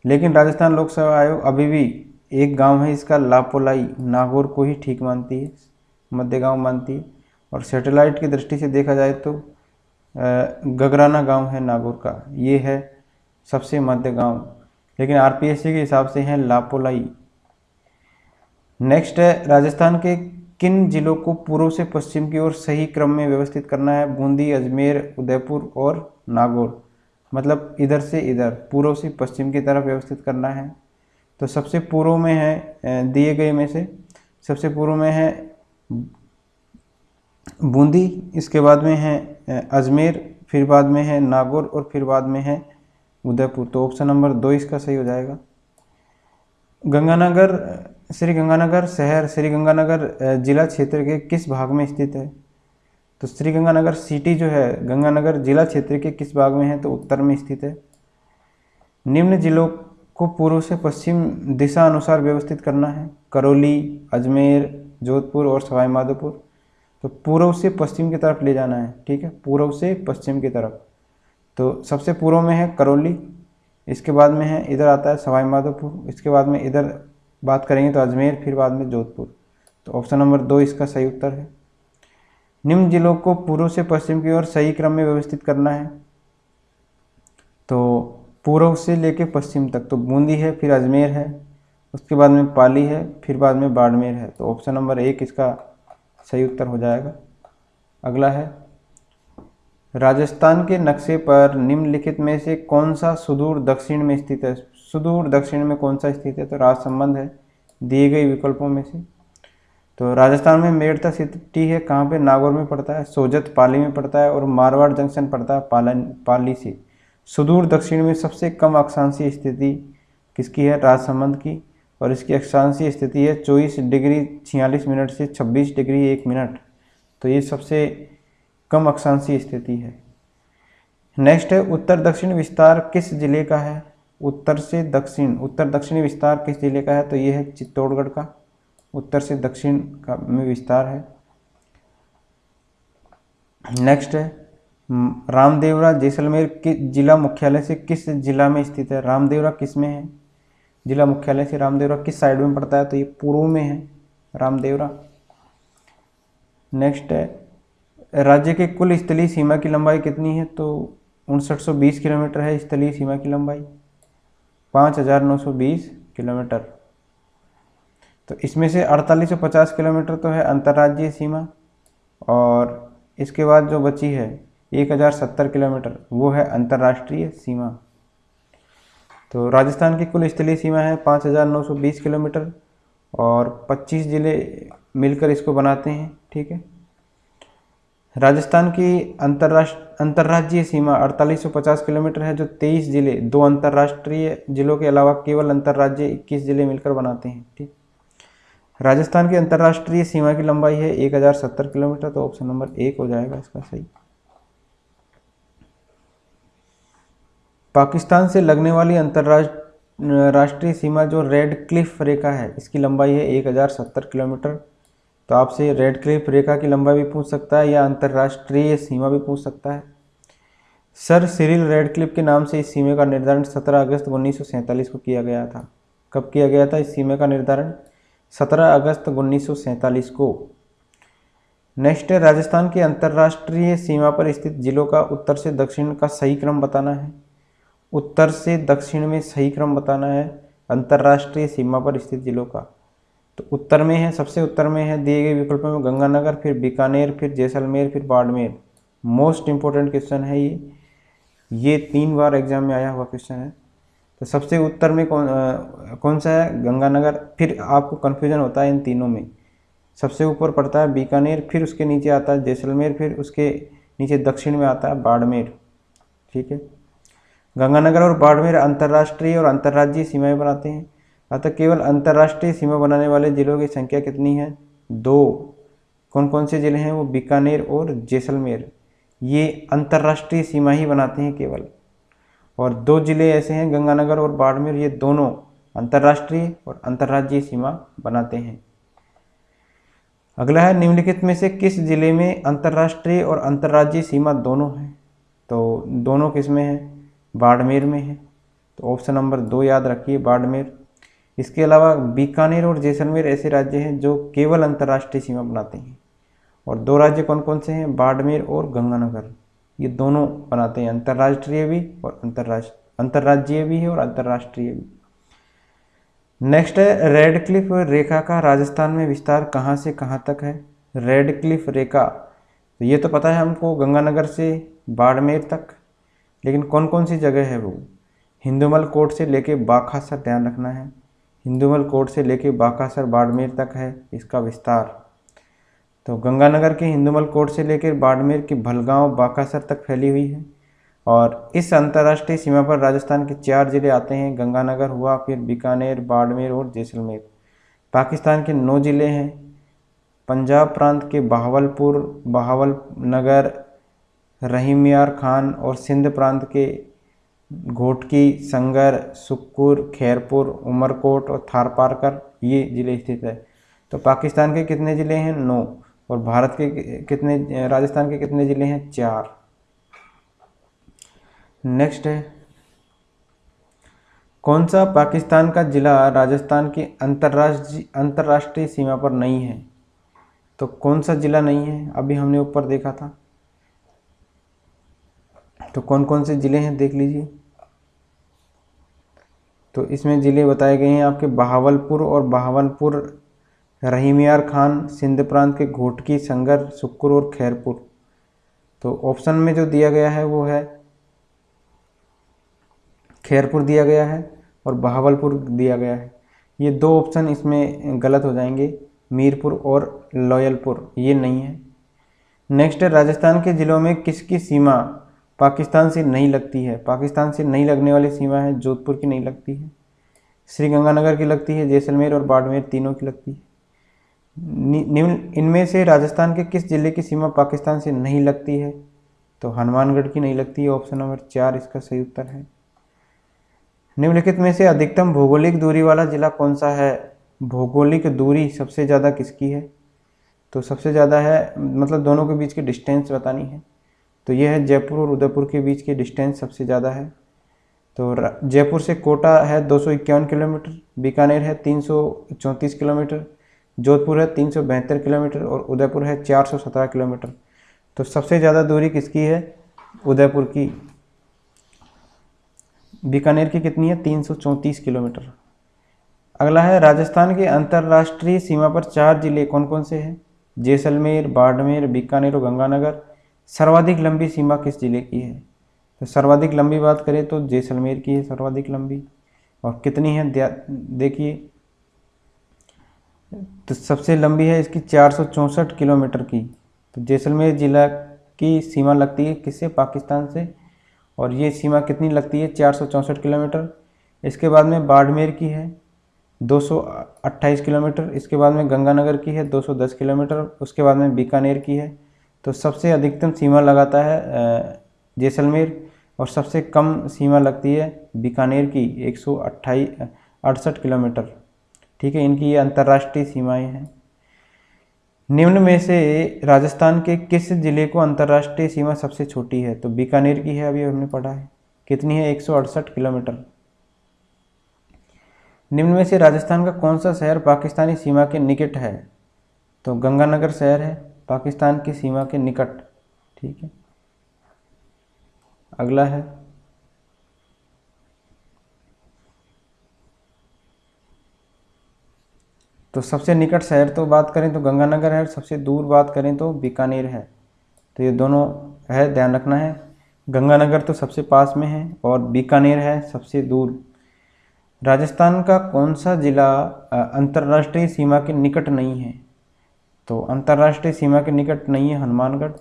लेकिन राजस्थान लोक सेवा आयोग अभी भी एक गांव है इसका लापोलाई, नागौर को ही ठीक मानती है, मध्य गांव मानती है। और सैटेलाइट की दृष्टि से देखा जाए तो गगराना गांव है नागौर का, ये है सबसे मध्य गांव, लेकिन आरपीएससी के हिसाब से है लापोलाई। नेक्स्ट है, राजस्थान के किन जिलों को पूर्व से पश्चिम की ओर सही क्रम में व्यवस्थित करना है। बूंदी, अजमेर, उदयपुर और नागौर, मतलब इधर से इधर पूर्व से पश्चिम की तरफ व्यवस्थित करना है। तो सबसे पूर्व में है, दिए गए में से सबसे पूर्व में है बूंदी, इसके बाद में है अजमेर, फिर बाद में है नागौर और फिर बाद में है उदयपुर। तो ऑप्शन नंबर 2 इसका सही हो जाएगा। गंगानगर, श्री गंगानगर शहर श्री गंगानगर जिला क्षेत्र के किस भाग में स्थित है। तो श्री गंगानगर सिटी जो है गंगानगर जिला क्षेत्र के किस भाग में है, तो उत्तर में स्थित है। निम्न जिलों को पूर्व से पश्चिम दिशा अनुसार व्यवस्थित करना है। करौली, अजमेर, जोधपुर और सवाई माधोपुर। तो पूर्व से पश्चिम की तरफ ले जाना है। ठीक है, पूर्व से पश्चिम की तरफ। तो सबसे पूर्व में है करौली, इसके बाद में है इधर आता है सवाई माधोपुर, इसके बाद में इधर बात करेंगे तो अजमेर, फिर बाद में जोधपुर। तो ऑप्शन नंबर 2 इसका सही उत्तर है। निम्न जिलों को पूर्व से पश्चिम की ओर सही क्रम में व्यवस्थित करना है। तो पूर्व से लेके पश्चिम तक तो बूंदी है, फिर अजमेर है, उसके बाद में पाली है, फिर बाद में बाड़मेर है। तो ऑप्शन नंबर 1 इसका सही उत्तर हो जाएगा। अगला है, राजस्थान के नक्शे पर निम्नलिखित में से कौन सा सुदूर दक्षिण में स्थित है? सुदूर दक्षिण में कौन सा स्थित है? तो राजसमंद है दिए गए विकल्पों में से। तो राजस्थान में मेड़ता सिटी है, कहाँ पे? नागौर में पड़ता है। सोजत पाली में पड़ता है और मारवाड़ जंक्शन पड़ता है पाली से। सुदूर दक्षिण में सबसे कम अक्षांशीय स्थिति किसकी है? राजसमंद की। और इसकी अक्षांशीय स्थिति है 24 डिग्री 46 मिनट से 26 डिग्री 1 मिनट। तो ये सबसे कम अक्षांशीय स्थिति है। नेक्स्ट है, उत्तर दक्षिण विस्तार किस जिले का है? उत्तर दक्षिणी विस्तार किस जिले का है? तो ये है चित्तौड़गढ़ का। उत्तर से दक्षिण का में विस्तार है। नेक्स्ट है, रामदेवरा जैसलमेर के जिला मुख्यालय से किस जिला में स्थित है? रामदेवरा किस में है? जिला मुख्यालय से रामदेवरा किस साइड में पड़ता है? तो ये पूर्व में है रामदेवरा। नेक्स्ट है, राज्य के कुल स्थलीय सीमा की लंबाई कितनी है? तो 5920 किलोमीटर है स्थलीय सीमा की लंबाई, 5920 किलोमीटर। तो इसमें से 4850 किलोमीटर तो है अंतर्राज्यीय सीमा, और इसके बाद जो बची है 1070 किलोमीटर वो है अंतर्राष्ट्रीय सीमा। तो राजस्थान की कुल स्थलीय सीमा है 5920 किलोमीटर और 25 जिले मिलकर इसको बनाते हैं। ठीक है। राजस्थान की अंतर्राज्यीय सीमा 4850 किलोमीटर है, जो 23 जिले, 2 अंतर्राष्ट्रीय जिलों के अलावा केवल अंतर्राज्यीय 21 जिले मिलकर बनाते हैं। ठीक। राजस्थान की अंतर्राष्ट्रीय सीमा की लंबाई है 1070 किलोमीटर। तो ऑप्शन नंबर 1 हो जाएगा इसका सही। पाकिस्तान से लगने वाली अंतर्राष्ट्रीय सीमा जो रेड क्लिफ रेखा है, इसकी लंबाई है 1070 किलोमीटर। तो आपसे रेड क्लिफ रेखा की लंबाई भी पूछ सकता है या अंतर्राष्ट्रीय सीमा भी पूछ सकता है। सर सिरिल रेडक्लिफ के नाम से इस सीमा का निर्धारण 17 अगस्त 1947 को किया गया था। कब किया गया था इस सीमा का निर्धारण? 17 अगस्त 1947 को। नेक्स्ट है, राजस्थान की अंतर्राष्ट्रीय सीमा पर स्थित जिलों का उत्तर से दक्षिण का सही क्रम बताना है। उत्तर से दक्षिण में सही क्रम बताना है अंतर्राष्ट्रीय सीमा पर स्थित जिलों का। तो उत्तर में है, सबसे उत्तर में है दिए गए विकल्पों में गंगानगर, फिर बीकानेर, फिर जैसलमेर, फिर बाड़मेर। मोस्ट इंपॉर्टेंट क्वेश्चन है ये 3 बार एग्जाम में आया हुआ क्वेश्चन है। तो सबसे उत्तर में कौन सा है? गंगानगर। फिर आपको कन्फ्यूजन होता है इन तीनों में। सबसे ऊपर पड़ता है बीकानेर, फिर उसके नीचे आता है जैसलमेर, फिर उसके नीचे दक्षिण में आता है बाड़मेर। ठीक है। गंगानगर और बाड़मेर अंतर्राष्ट्रीय और अंतर्राज्यीय सीमाएं बनाते हैं। अतः केवल अंतर्राष्ट्रीय सीमा बनाने वाले जिलों की संख्या कितनी है? 2। कौन कौन से जिले हैं? वो बीकानेर और जैसलमेर, ये अंतर्राष्ट्रीय सीमा ही बनाते हैं केवल। और 2 जिले ऐसे हैं गंगानगर और बाड़मेर, ये दोनों अंतर्राष्ट्रीय और अंतर्राज्यीय सीमा बनाते हैं। अगला है, निम्नलिखित में से किस जिले में अंतर्राष्ट्रीय और अंतर्राज्यीय सीमा दोनों है? तो दोनों किस में है? बाड़मेर में है। तो ऑप्शन नंबर 2 याद रखिए, बाड़मेर। इसके अलावा बीकानेर और जैसलमेर ऐसे राज्य हैं जो केवल अंतर्राष्ट्रीय सीमा बनाते हैं। और 2 राज्य कौन कौन से हैं? बाड़मेर और गंगानगर, ये दोनों बनाते हैं, अंतर्राष्ट्रीय भी और अंतर्राज्यीय भी है और अंतर्राष्ट्रीय भी। नेक्स्ट है, रेडक्लिफ रेखा का राजस्थान में विस्तार कहाँ से कहाँ तक है? रेडक्लिफ रेखा, तो ये तो पता है हमको, गंगानगर से बाड़मेर तक। लेकिन कौन कौन सी जगह है वो? हिंदुमल कोट से लेके बाखासर, ध्यान रखना है, हिंदुमल कोट से लेके बाखासर बाड़मेर तक है इसका विस्तार। तो गंगानगर के हिंदुमल कोट से लेकर बाड़मेर के भलगांव बाखासर तक फैली हुई है। और इस अंतर्राष्ट्रीय सीमा पर राजस्थान के 4 जिले आते हैं, गंगानगर हुआ, फिर बीकानेर, बाड़मेर और जैसलमेर। पाकिस्तान के 9 जिले हैं, पंजाब प्रांत के बहावलनगर, रहीमयार खान, और सिंध प्रांत के घोटकी, संगर, सुक्कुर, खैरपुर, उमरकोट और थारपारकर, ये जिले स्थित है। तो पाकिस्तान के कितने ज़िले हैं? 9। और भारत के कितने, राजस्थान के कितने ज़िले हैं? 4। नेक्स्ट है, कौन सा पाकिस्तान का जिला राजस्थान की अंतर्राष्ट्रीय सीमा पर नहीं है? तो कौन सा जिला नहीं है? अभी हमने ऊपर देखा था। तो कौन कौन से ज़िले हैं देख लीजिए। तो इसमें ज़िले बताए गए हैं आपके बहावलपुर और बहावलपुर, रहीमियार खान, सिंध प्रांत के घोटकी, संगर, सुक्कुर और खैरपुर। तो ऑप्शन में जो दिया गया है वो है खैरपुर दिया गया है और बहावलपुर दिया गया है। ये दो ऑप्शन इसमें गलत हो जाएंगे, मीरपुर और लोयलपुर, ये नहीं है। नेक्स्ट है, राजस्थान के ज़िलों में किसकी सीमा पाकिस्तान से नहीं लगती है? पाकिस्तान से नहीं लगने वाली सीमा है जोधपुर की नहीं लगती है, श्रीगंगानगर की लगती है, जैसलमेर और बाड़मेर तीनों की लगती है। निम्न इनमें से राजस्थान के किस जिले की सीमा पाकिस्तान से नहीं लगती है? तो हनुमानगढ़ की नहीं लगती है, ऑप्शन नंबर 4 इसका सही उत्तर है। निम्नलिखित में से अधिकतम भौगोलिक दूरी वाला जिला कौन सा है? भौगोलिक दूरी सबसे ज़्यादा किसकी है? तो सबसे ज़्यादा है, मतलब दोनों के बीच की डिस्टेंस बतानी है, तो यह है जयपुर और उदयपुर के बीच की डिस्टेंस सबसे ज़्यादा है। तो जयपुर से कोटा है 251 किलोमीटर, बीकानेर है 334 किलोमीटर, जोधपुर है 372 किलोमीटर और उदयपुर है 417 किलोमीटर। तो सबसे ज़्यादा दूरी किसकी है? उदयपुर की। बीकानेर की कितनी है? 334 किलोमीटर। अगला है, राजस्थान के अंतर्राष्ट्रीय सीमा पर 4 जिले कौन कौन से हैं? जैसलमेर, बाड़मेर, बीकानेर और गंगानगर। सर्वाधिक लंबी सीमा किस जिले की है? तो सर्वाधिक लंबी बात करें तो जैसलमेर की है सर्वाधिक लंबी। और कितनी है देखिए, तो सबसे लंबी है इसकी 464 किलोमीटर की। तो जैसलमेर जिला की सीमा लगती है किससे? पाकिस्तान से, और ये सीमा कितनी लगती है? 464 किलोमीटर। इसके बाद में बाड़मेर की है 228 किलोमीटर, इसके बाद में गंगानगर की है 210 किलोमीटर, उसके बाद में बीकानेर की है। तो सबसे अधिकतम सीमा लगाता है जैसलमेर और सबसे कम सीमा लगती है बीकानेर की 168 किलोमीटर। ठीक है, इनकी ये अंतर्राष्ट्रीय सीमाएं हैं। निम्न में से राजस्थान के किस जिले को अंतर्राष्ट्रीय सीमा सबसे छोटी है? तो बीकानेर की है, अभी हमने पढ़ा है। कितनी है? 168 किलोमीटर। निम्न में से राजस्थान का कौन सा शहर पाकिस्तानी सीमा के निकट है? तो गंगानगर शहर है पाकिस्तान की सीमा के निकट। ठीक है, अगला है, तो सबसे निकट शहर तो बात करें तो गंगानगर है, सबसे दूर बात करें तो बीकानेर है। तो ये दोनों है, ध्यान रखना है। गंगानगर तो सबसे पास में है और बीकानेर है सबसे दूर। राजस्थान का कौन सा जिला अंतर्राष्ट्रीय सीमा के निकट नहीं है? तो अंतर्राष्ट्रीय सीमा के निकट नहीं है हनुमानगढ़।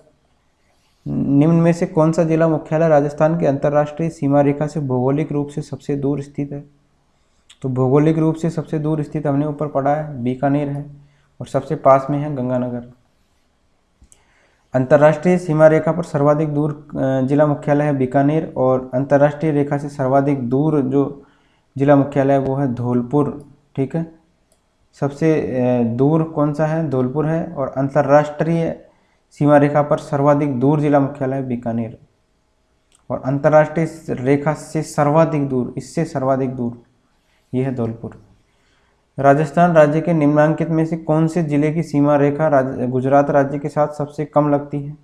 निम्न में से कौन सा जिला मुख्यालय राजस्थान के अंतर्राष्ट्रीय सीमा रेखा से भौगोलिक रूप से सबसे दूर स्थित है? तो भौगोलिक रूप से सबसे दूर स्थित हमने ऊपर पढ़ा है, बीकानेर है, और सबसे पास में है गंगानगर। अंतर्राष्ट्रीय सीमा रेखा पर सर्वाधिक दूर जिला मुख्यालय है बीकानेर, और अंतर्राष्ट्रीय रेखा से सर्वाधिक दूर जो जिला मुख्यालय है वो है धौलपुर। ठीक है, सबसे दूर कौन सा है? धौलपुर है, और अंतर्राष्ट्रीय सीमा रेखा पर सर्वाधिक दूर जिला मुख्यालय है बीकानेर, और अंतर्राष्ट्रीय रेखा से सर्वाधिक दूर, इससे सर्वाधिक दूर, ये है धौलपुर। राजस्थान राज्य के निम्नलिखित में से कौन से जिले की सीमा रेखा गुजरात राज्य के साथ सबसे कम लगती है?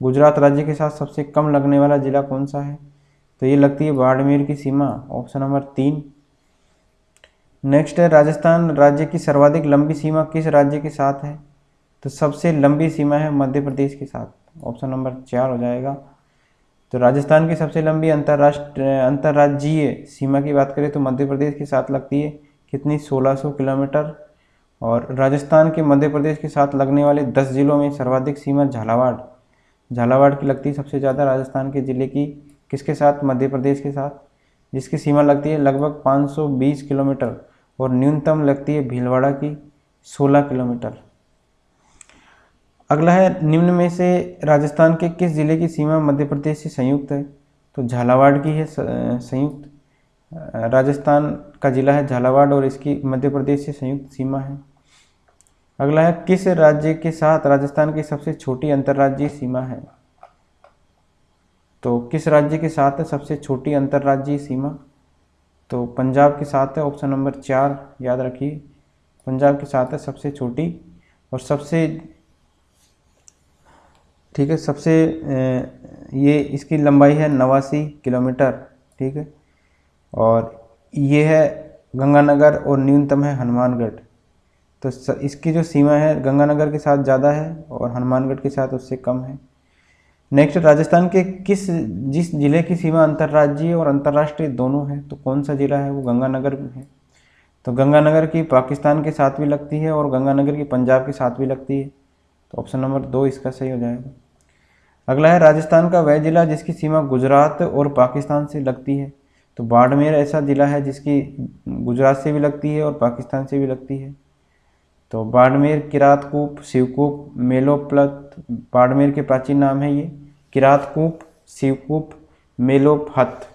गुजरात राज्य के साथ सबसे कम लगने वाला जिला कौन सा है? तो ये लगती है बाड़मेर की सीमा, ऑप्शन नंबर 3। नेक्स्ट है, राजस्थान राज्य की सर्वाधिक लंबी सीमा किस राज्य के साथ है? तो सबसे लंबी सीमा है मध्य प्रदेश के साथ, ऑप्शन नंबर 4 हो जाएगा। तो राजस्थान की सबसे लंबी अंतर्राज्यीय सीमा की बात करें तो मध्य प्रदेश के साथ लगती है, कितनी? 1600 किलोमीटर। और राजस्थान के मध्य प्रदेश के साथ लगने वाले 10 जिलों में सर्वाधिक सीमा झालावाड़ की लगती है सबसे ज़्यादा राजस्थान के ज़िले की, किसके साथ? मध्य प्रदेश के साथ, जिसकी सीमा लगती है लगभग 520 किलोमीटर, और न्यूनतम लगती है भीलवाड़ा की 16 किलोमीटर। अगला है, निम्न में से राजस्थान के किस जिले की सीमा मध्य प्रदेश से संयुक्त है? तो झालावाड़ की है संयुक्त, राजस्थान का जिला है झालावाड़ और इसकी मध्य प्रदेश से संयुक्त सीमा है। अगला है, किस राज्य के साथ राजस्थान की सबसे छोटी अंतर्राज्यीय सीमा है? तो किस राज्य के साथ है सबसे छोटी अंतर्राज्यीय सीमा? तो पंजाब के साथ है, ऑप्शन नंबर 4 याद रखिए, पंजाब के साथ है सबसे छोटी, और सबसे, ठीक है, सबसे ये इसकी लंबाई है 89 किलोमीटर। ठीक है, और ये है गंगानगर और न्यूनतम है हनुमानगढ़। तो इसकी जो सीमा है गंगानगर के साथ ज़्यादा है और हनुमानगढ़ के साथ उससे कम है। नेक्स्ट, राजस्थान के जिस जिले की सीमा अंतर्राज्यीय और अंतर्राष्ट्रीय दोनों है, तो कौन सा जिला है? वो गंगानगर है। तो गंगानगर की पाकिस्तान के साथ भी लगती है और गंगानगर की पंजाब के साथ भी लगती है। तो ऑप्शन नंबर 2 इसका सही हो जाएगा। अगला है, राजस्थान का वह जिला जिसकी सीमा गुजरात और पाकिस्तान से लगती है। तो बाड़मेर ऐसा जिला है जिसकी गुजरात से भी लगती है और पाकिस्तान से भी लगती है। तो बाड़मेर, किरातकूप, शिवकूप, मेलोपलत, बाड़मेर के प्राचीन नाम है ये। किरातकूप, शिवकूप, मेलोपहत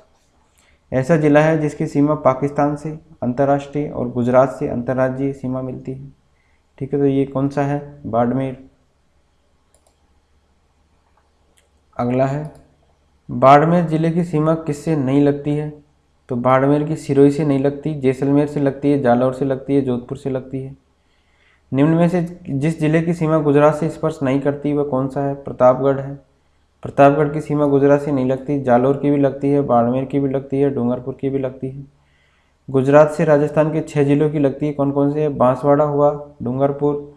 ऐसा जिला है जिसकी सीमा पाकिस्तान से अंतर्राष्ट्रीय और गुजरात से अंतर्राज्यीय सीमा मिलती है। ठीक है, तो ये कौन सा है? बाड़मेर। अगला है, बाड़मेर जिले की सीमा किससे नहीं लगती है? तो बाड़मेर की सिरोही से नहीं लगती, जैसलमेर से लगती है, जालौर से लगती है, जोधपुर से लगती है। निम्न में से जिस जिले की सीमा गुजरात से स्पर्श नहीं करती वह कौन सा है? प्रतापगढ़ है। प्रतापगढ़ की सीमा गुजरात से नहीं लगती, जालौर की भी लगती है, बाड़मेर की भी लगती है, डूंगरपुर की भी लगती है। गुजरात से राजस्थान के 6 जिलों की लगती है, कौन कौन से? बांसवाड़ा हुआ, डूंगरपुर,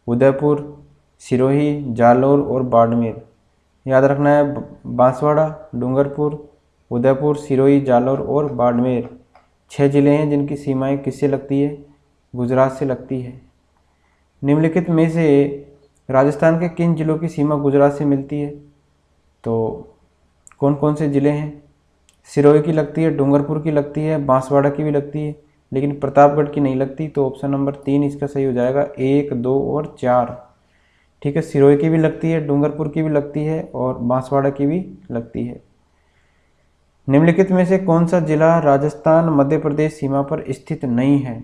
उदयपुर, सिरोही, जालौर और बाड़मेर। याद रखना है, बांसवाड़ा, डूंगरपुर, उदयपुर, सिरोही, जालौर और बाड़मेर 6 जिले हैं जिनकी सीमाएं किससे लगती है? गुजरात से लगती है। निम्नलिखित में से राजस्थान के किन जिलों की सीमा गुजरात से मिलती है? तो कौन कौन से ज़िले हैं? सिरोही की लगती है, डूंगरपुर की लगती है, बांसवाड़ा की भी लगती है, लेकिन प्रतापगढ़ की नहीं लगती। तो ऑप्शन नंबर 3 इसका सही हो जाएगा, 1, 2 और 4। ठीक है, सिरोही की भी लगती है, डूंगरपुर की भी लगती है और बांसवाड़ा की भी लगती है। निम्नलिखित में से कौन सा जिला राजस्थान मध्य प्रदेश सीमा पर स्थित नहीं है?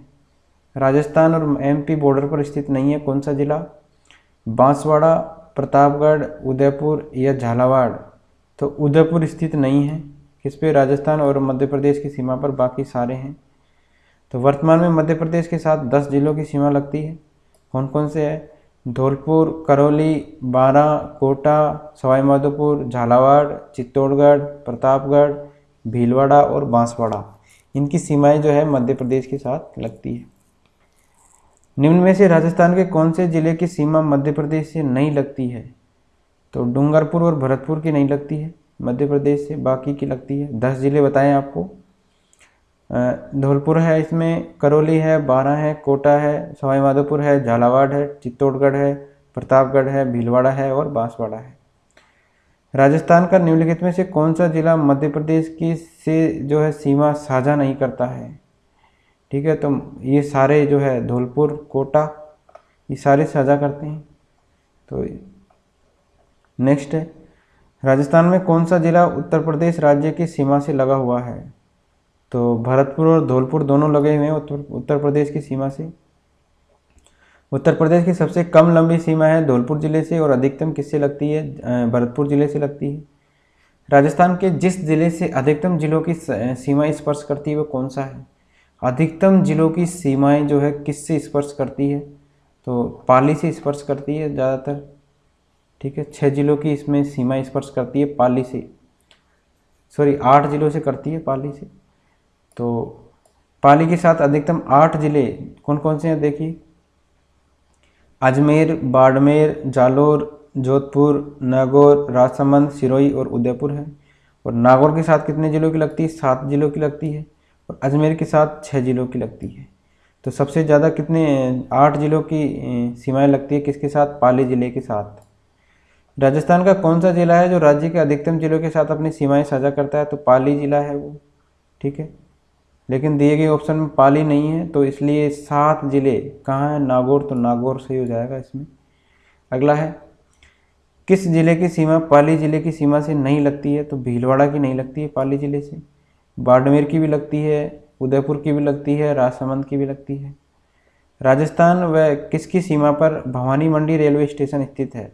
राजस्थान और एमपी बॉर्डर पर स्थित नहीं है, कौन सा जिला? बांसवाड़ा, प्रतापगढ़, उदयपुर या झालावाड़। तो उदयपुर स्थित नहीं है किस पे? राजस्थान और मध्य प्रदेश की सीमा पर, बाकी सारे हैं। तो वर्तमान में मध्य प्रदेश के साथ 10 जिलों की सीमा लगती है, कौन कौन से है? धौलपुर, करौली, बारां, कोटा, सवाई माधोपुर, झालावाड़, चित्तौड़गढ़, प्रतापगढ़, भीलवाड़ा और बांसवाड़ा। इनकी सीमाएं जो है मध्य प्रदेश के साथ लगती है। निम्न में से राजस्थान के कौन से जिले की सीमा मध्य प्रदेश से नहीं लगती है? तो डूंगरपुर और भरतपुर की नहीं लगती है मध्य प्रदेश से, बाकी की लगती है। 10 जिले बताएं आपको। धौलपुर है, इसमें करौली है, बारां है, कोटा है, सवाई माधोपुर है, झालावाड़ है, चित्तौड़गढ़ है, प्रतापगढ़ है, भीलवाड़ा है और बांसवाड़ा है। राजस्थान का निम्नलिखित में से कौन सा जिला मध्य प्रदेश की से जो है सीमा साझा नहीं करता है? ठीक है, तो ये सारे जो है धौलपुर, कोटा, ये सारे साझा करते हैं। तो नेक्स्ट है, राजस्थान में कौन सा जिला उत्तर प्रदेश राज्य की सीमा से लगा हुआ है? तो भरतपुर और धौलपुर दोनों लगे हुए हैं उत्तर प्रदेश की सीमा से। उत्तर प्रदेश की सबसे कम लंबी सीमा है धौलपुर जिले से और अधिकतम किससे लगती है? भरतपुर जिले से लगती है। राजस्थान के जिस जिले से अधिकतम जिलों की सीमाएं स्पर्श करती है वो कौन सा है? अधिकतम जिलों की सीमाएं जो है किससे स्पर्श करती है? तो पाली से स्पर्श करती है ज़्यादातर। ठीक है, 6 जिलों की इसमें सीमा स्पर्श करती है पाली से, 8 जिलों से करती है पाली से। तो पाली के साथ अधिकतम 8 जिले कौन कौन से हैं? देखिए, अजमेर, बाड़मेर, जालौर, जोधपुर, नागौर, राजसमंद, सिरोही और उदयपुर है। और नागौर के साथ कितने जिलों की लगती है? 7 जिलों की लगती है। और अजमेर के साथ 6 जिलों की लगती है। तो सबसे ज़्यादा कितने 8 जिलों की सीमाएं लगती है किसके साथ? पाली जिले के साथ। राजस्थान का कौन सा जिला है जो राज्य के अधिकतम जिलों के साथ अपनी सीमाएं साझा करता है? तो पाली जिला है वो। ठीक है, लेकिन दिए गए ऑप्शन में पाली नहीं है, तो इसलिए 7 जिले कहाँ है? नागौर, तो नागौर सही हो जाएगा इसमें। अगला है, किस जिले की सीमा पाली जिले की सीमा से नहीं लगती है? तो भीलवाड़ा की नहीं लगती है पाली जिले से। बाड़मेर की भी लगती है, उदयपुर की भी लगती है, राजसमंद की भी लगती है। राजस्थान व किसकी सीमा पर भवानी मंडी रेलवे स्टेशन स्थित है?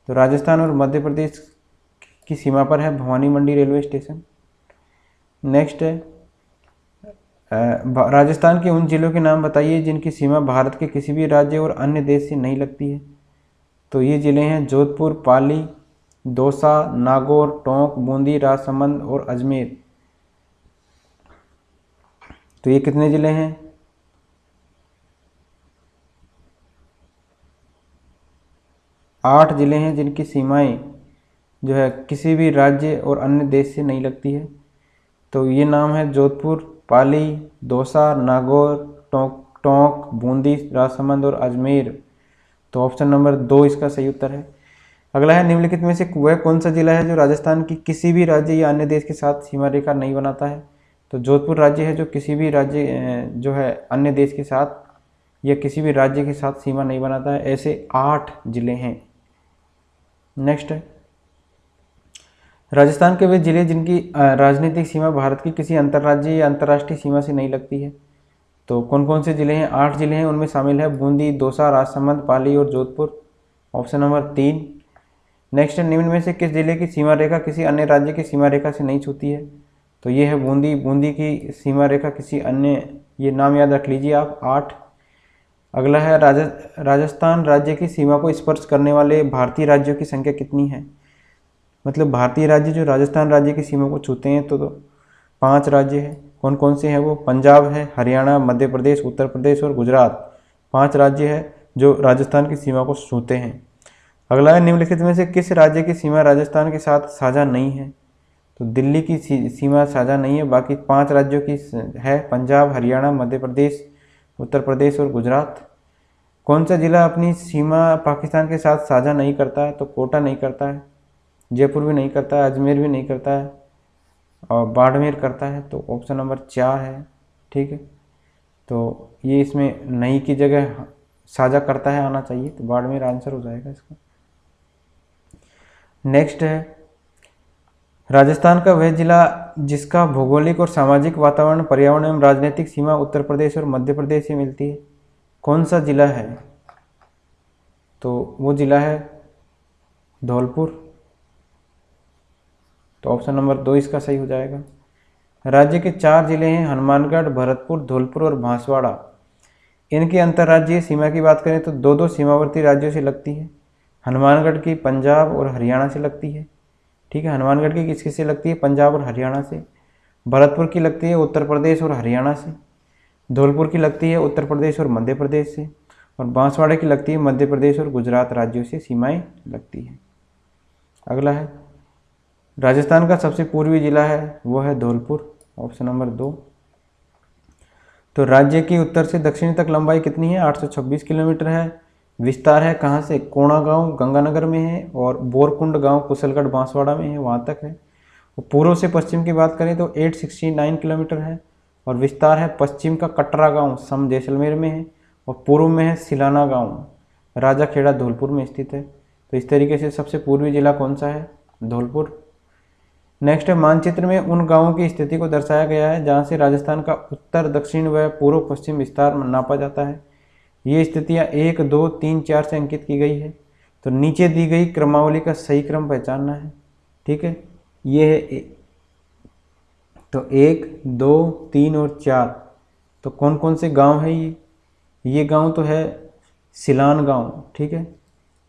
तो राजस्थान और मध्य प्रदेश की सीमा पर है भवानी मंडी रेलवे स्टेशन। नेक्स्ट है, राजस्थान के उन जिलों के नाम बताइए जिनकी सीमा भारत के किसी भी राज्य और अन्य देश से नहीं लगती है। तो ये जिले हैं जोधपुर, पाली, दौसा, नागौर, टोंक, बूंदी, राजसमंद और अजमेर। तो ये कितने ज़िले हैं? 8 ज़िले हैं जिनकी सीमाएं जो है किसी भी राज्य और अन्य देश से नहीं लगती है। तो ये नाम है जोधपुर, पाली, दौसा, नागौर, टोंक, बूंदी, राजसमंद और अजमेर। तो ऑप्शन नंबर 2 इसका सही उत्तर है। अगला है, निम्नलिखित में से वह कौन सा जिला है जो राजस्थान की किसी भी राज्य या अन्य देश के साथ सीमा रेखा नहीं बनाता है? तो जोधपुर राज्य है जो किसी भी राज्य जो है अन्य देश के साथ या किसी भी राज्य के साथ सीमा नहीं बनाता है। ऐसे 8 जिले हैं। नेक्स्ट है, राजस्थान के वे जिले जिनकी राजनीतिक सीमा भारत की किसी अंतर्राज्यीय या अंतर्राष्ट्रीय सीमा से नहीं लगती है। तो कौन कौन से जिले हैं? 8 जिले हैं, उनमें शामिल है बूंदी, दौसा, राजसमंद, पाली और जोधपुर। Option number 3। नेक्स्ट है, निम्न में से किस जिले की सीमा रेखा किसी अन्य राज्य की सीमा रेखा से नहीं छूती है? तो ये है बूंदी। बूंदी की सीमा रेखा किसी अन्य, ये नाम याद रख लीजिए आप, 8। अगला है, राजस्थान राज्य की सीमा को स्पर्श करने वाले भारतीय राज्यों की संख्या कितनी है? मतलब भारतीय राज्य जो राजस्थान राज्य की सीमा को छूते हैं तो 5 राज्य हैं। कौन कौन से हैं वो? पंजाब है, हरियाणा, मध्य प्रदेश, उत्तर प्रदेश और गुजरात। 5 राज्य हैं जो राजस्थान की सीमा को छूते हैं। अगला है, निम्नलिखित में से किस राज्य की सीमा राजस्थान के साथ साझा नहीं है? तो दिल्ली की सीमा साझा नहीं है, बाकी 5 राज्यों की है, पंजाब, हरियाणा, मध्य प्रदेश, उत्तर प्रदेश और गुजरात। कौन सा जिला अपनी सीमा पाकिस्तान के साथ साझा नहीं करता है? तो कोटा नहीं करता है, जयपुर भी नहीं करता है, अजमेर भी नहीं करता है और बाड़मेर करता है। तो ऑप्शन नंबर 4 है। ठीक है, तो ये इसमें नहीं की जगह साझा करता है आना चाहिए, तो बाड़मेर आंसर हो जाएगा इसका। नेक्स्ट है, राजस्थान का वह जिला जिसका भौगोलिक और सामाजिक वातावरण, पर्यावरण एवं राजनीतिक सीमा उत्तर प्रदेश और मध्य प्रदेश से मिलती है। कौन सा जिला है? तो वो जिला है धौलपुर। तो ऑप्शन नंबर 2 इसका सही हो जाएगा। राज्य के 4 जिले हैं, हनुमानगढ़, भरतपुर, धौलपुर और बांसवाड़ा। इनकी अंतर्राज्यीय सीमा की बात करें तो 2-2 सीमावर्ती राज्यों से लगती है। हनुमानगढ़ की पंजाब और हरियाणा से लगती है। ठीक है, हनुमानगढ़ की किसके से लगती है? पंजाब और हरियाणा से। भरतपुर की लगती है उत्तर प्रदेश और हरियाणा से। धौलपुर की लगती है उत्तर प्रदेश और मध्य प्रदेश से। और बांसवाड़ा की लगती है मध्य प्रदेश और गुजरात राज्यों से सीमाएं लगती हैं। अगला है, राजस्थान का सबसे पूर्वी जिला है वो है धौलपुर। Option number 2। तो राज्य की उत्तर से दक्षिण तक लंबाई कितनी है? 826 किलोमीटर है। विस्तार है कहाँ से? कोणा गांव गंगानगर में है और बोरकुंड गांव कुशलगढ़ बांसवाड़ा में है, वहाँ तक है। और पूर्व से पश्चिम की बात करें तो 869 किलोमीटर है और विस्तार है पश्चिम का कटरा गांव सम जैसलमेर में है और पूर्व में है सिलाना गांव राजा खेड़ा धौलपुर में स्थित है। तो इस तरीके से सबसे पूर्वी जिला कौन सा है? धौलपुर। नेक्स्ट है, मानचित्र में उन गांवों की स्थिति को दर्शाया गया है जहां से राजस्थान का उत्तर, दक्षिण व पूर्व पश्चिम विस्तार नापा जाता है। ये स्थितियां 1, 2, 3, 4 से अंकित की गई है। तो नीचे दी गई क्रमावली का सही क्रम पहचानना है। ठीक है, ये है तो 1, 2, 3 और 4। तो कौन कौन से गांव है ये गांव तो है सिलान गांव। ठीक है,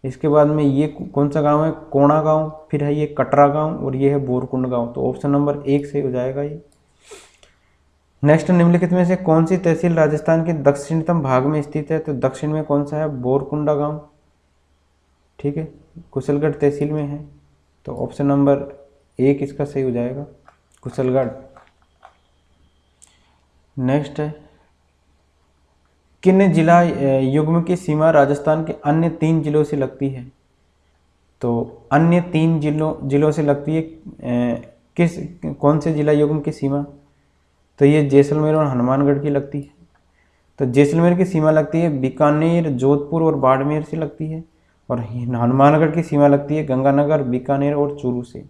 इसके बाद में ये कौन सा गांव है? कोणा गांव। फिर है ये कटरा गांव और ये है बोरकुंड गांव। तो ऑप्शन नंबर 1 सही हो जाएगा ये। नेक्स्ट, निम्नलिखित में से कौन सी तहसील राजस्थान के दक्षिणतम भाग में स्थित है? तो दक्षिण में कौन सा है? बोरकुंडा गांव। ठीक है, कुशलगढ़ तहसील में है। तो ऑप्शन नंबर 1 इसका सही हो जाएगा, कुशलगढ़। नेक्स्ट है, किन जिला युग्म की सीमा राजस्थान के अन्य 3 जिलों से लगती है? तो अन्य 3 जिलों से लगती है कौन से जिला युग्म की सीमा? तो ये जैसलमेर और हनुमानगढ़ की लगती है। तो जैसलमेर की सीमा लगती है बीकानेर, जोधपुर और बाड़मेर से लगती है और हनुमानगढ़ की सीमा लगती है गंगानगर, बीकानेर और चूरू से।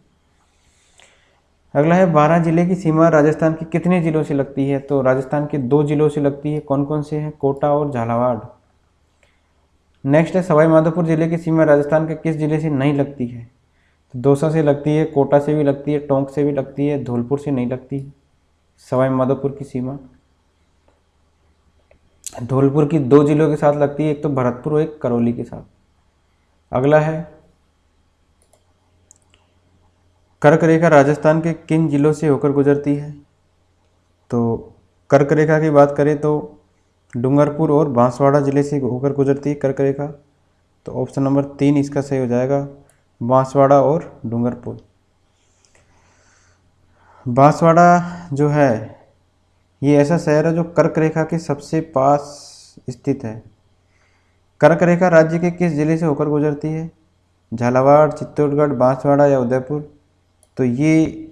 अगला है, 12 जिले की सीमा राजस्थान के कितने जिलों से लगती है? तो राजस्थान के 2 जिलों से लगती है। कौन कौन से हैं? कोटा और झालावाड़। नेक्स्ट है, सवाई माधोपुर जिले की सीमा राजस्थान के किस जिले से नहीं लगती है? तो दौसा से लगती है, कोटा से भी लगती है, टोंक से भी लगती है, धौलपुर से नहीं लगती है। सवाई माधोपुर की सीमा धौलपुर की 2 जिलों के साथ लगती है, एक तो भरतपुर और एक करौली के साथ। अगला है, कर्क रेखा राजस्थान के किन जिलों से होकर गुजरती है? तो कर्क रेखा की बात करें तो डूंगरपुर और बांसवाड़ा ज़िले से होकर गुजरती है कर्क रेखा। तो ऑप्शन नंबर 3 इसका सही हो जाएगा, बांसवाड़ा और डूंगरपुर। बांसवाड़ा जो है ये ऐसा शहर है जो कर्क रेखा के सबसे पास स्थित है। कर्क रेखा राज्य के किस जिले से होकर गुजरती है? झालावाड़, चित्तौड़गढ़, बांसवाड़ा या उदयपुर? तो ये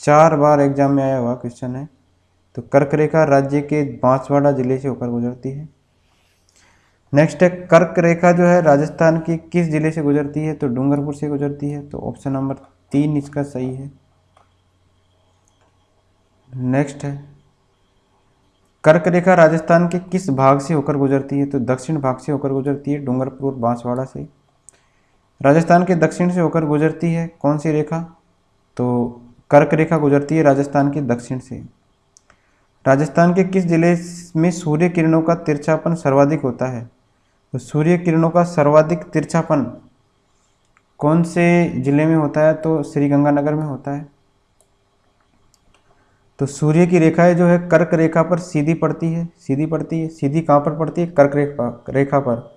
4 बार एग्जाम में आया हुआ क्वेश्चन है। तो कर्क रेखा राज्य के बांसवाड़ा जिले से होकर गुजरती है। नेक्स्ट है, कर्क रेखा जो है राजस्थान की किस जिले से गुजरती है? तो डूंगरपुर से गुजरती है। तो ऑप्शन नंबर 3 इसका सही है। नेक्स्ट है, कर्क रेखा राजस्थान के किस भाग से होकर गुजरती है? तो दक्षिण भाग से होकर गुजरती है, डूंगरपुर बांसवाड़ा से। राजस्थान के दक्षिण से होकर गुजरती है कौन सी रेखा? तो कर्क रेखा गुजरती है राजस्थान के दक्षिण से। राजस्थान के किस जिले में सूर्य किरणों का तिरछापन सर्वाधिक होता है? तो सूर्य किरणों का सर्वाधिक तिरछापन कौन से जिले में होता है? तो श्रीगंगानगर में होता है। तो सूर्य की रेखाएं जो है कर्क रेखा पर सीधी पड़ती है, सीधी कहाँ पर पड़ती है? कर्क रेखा पर।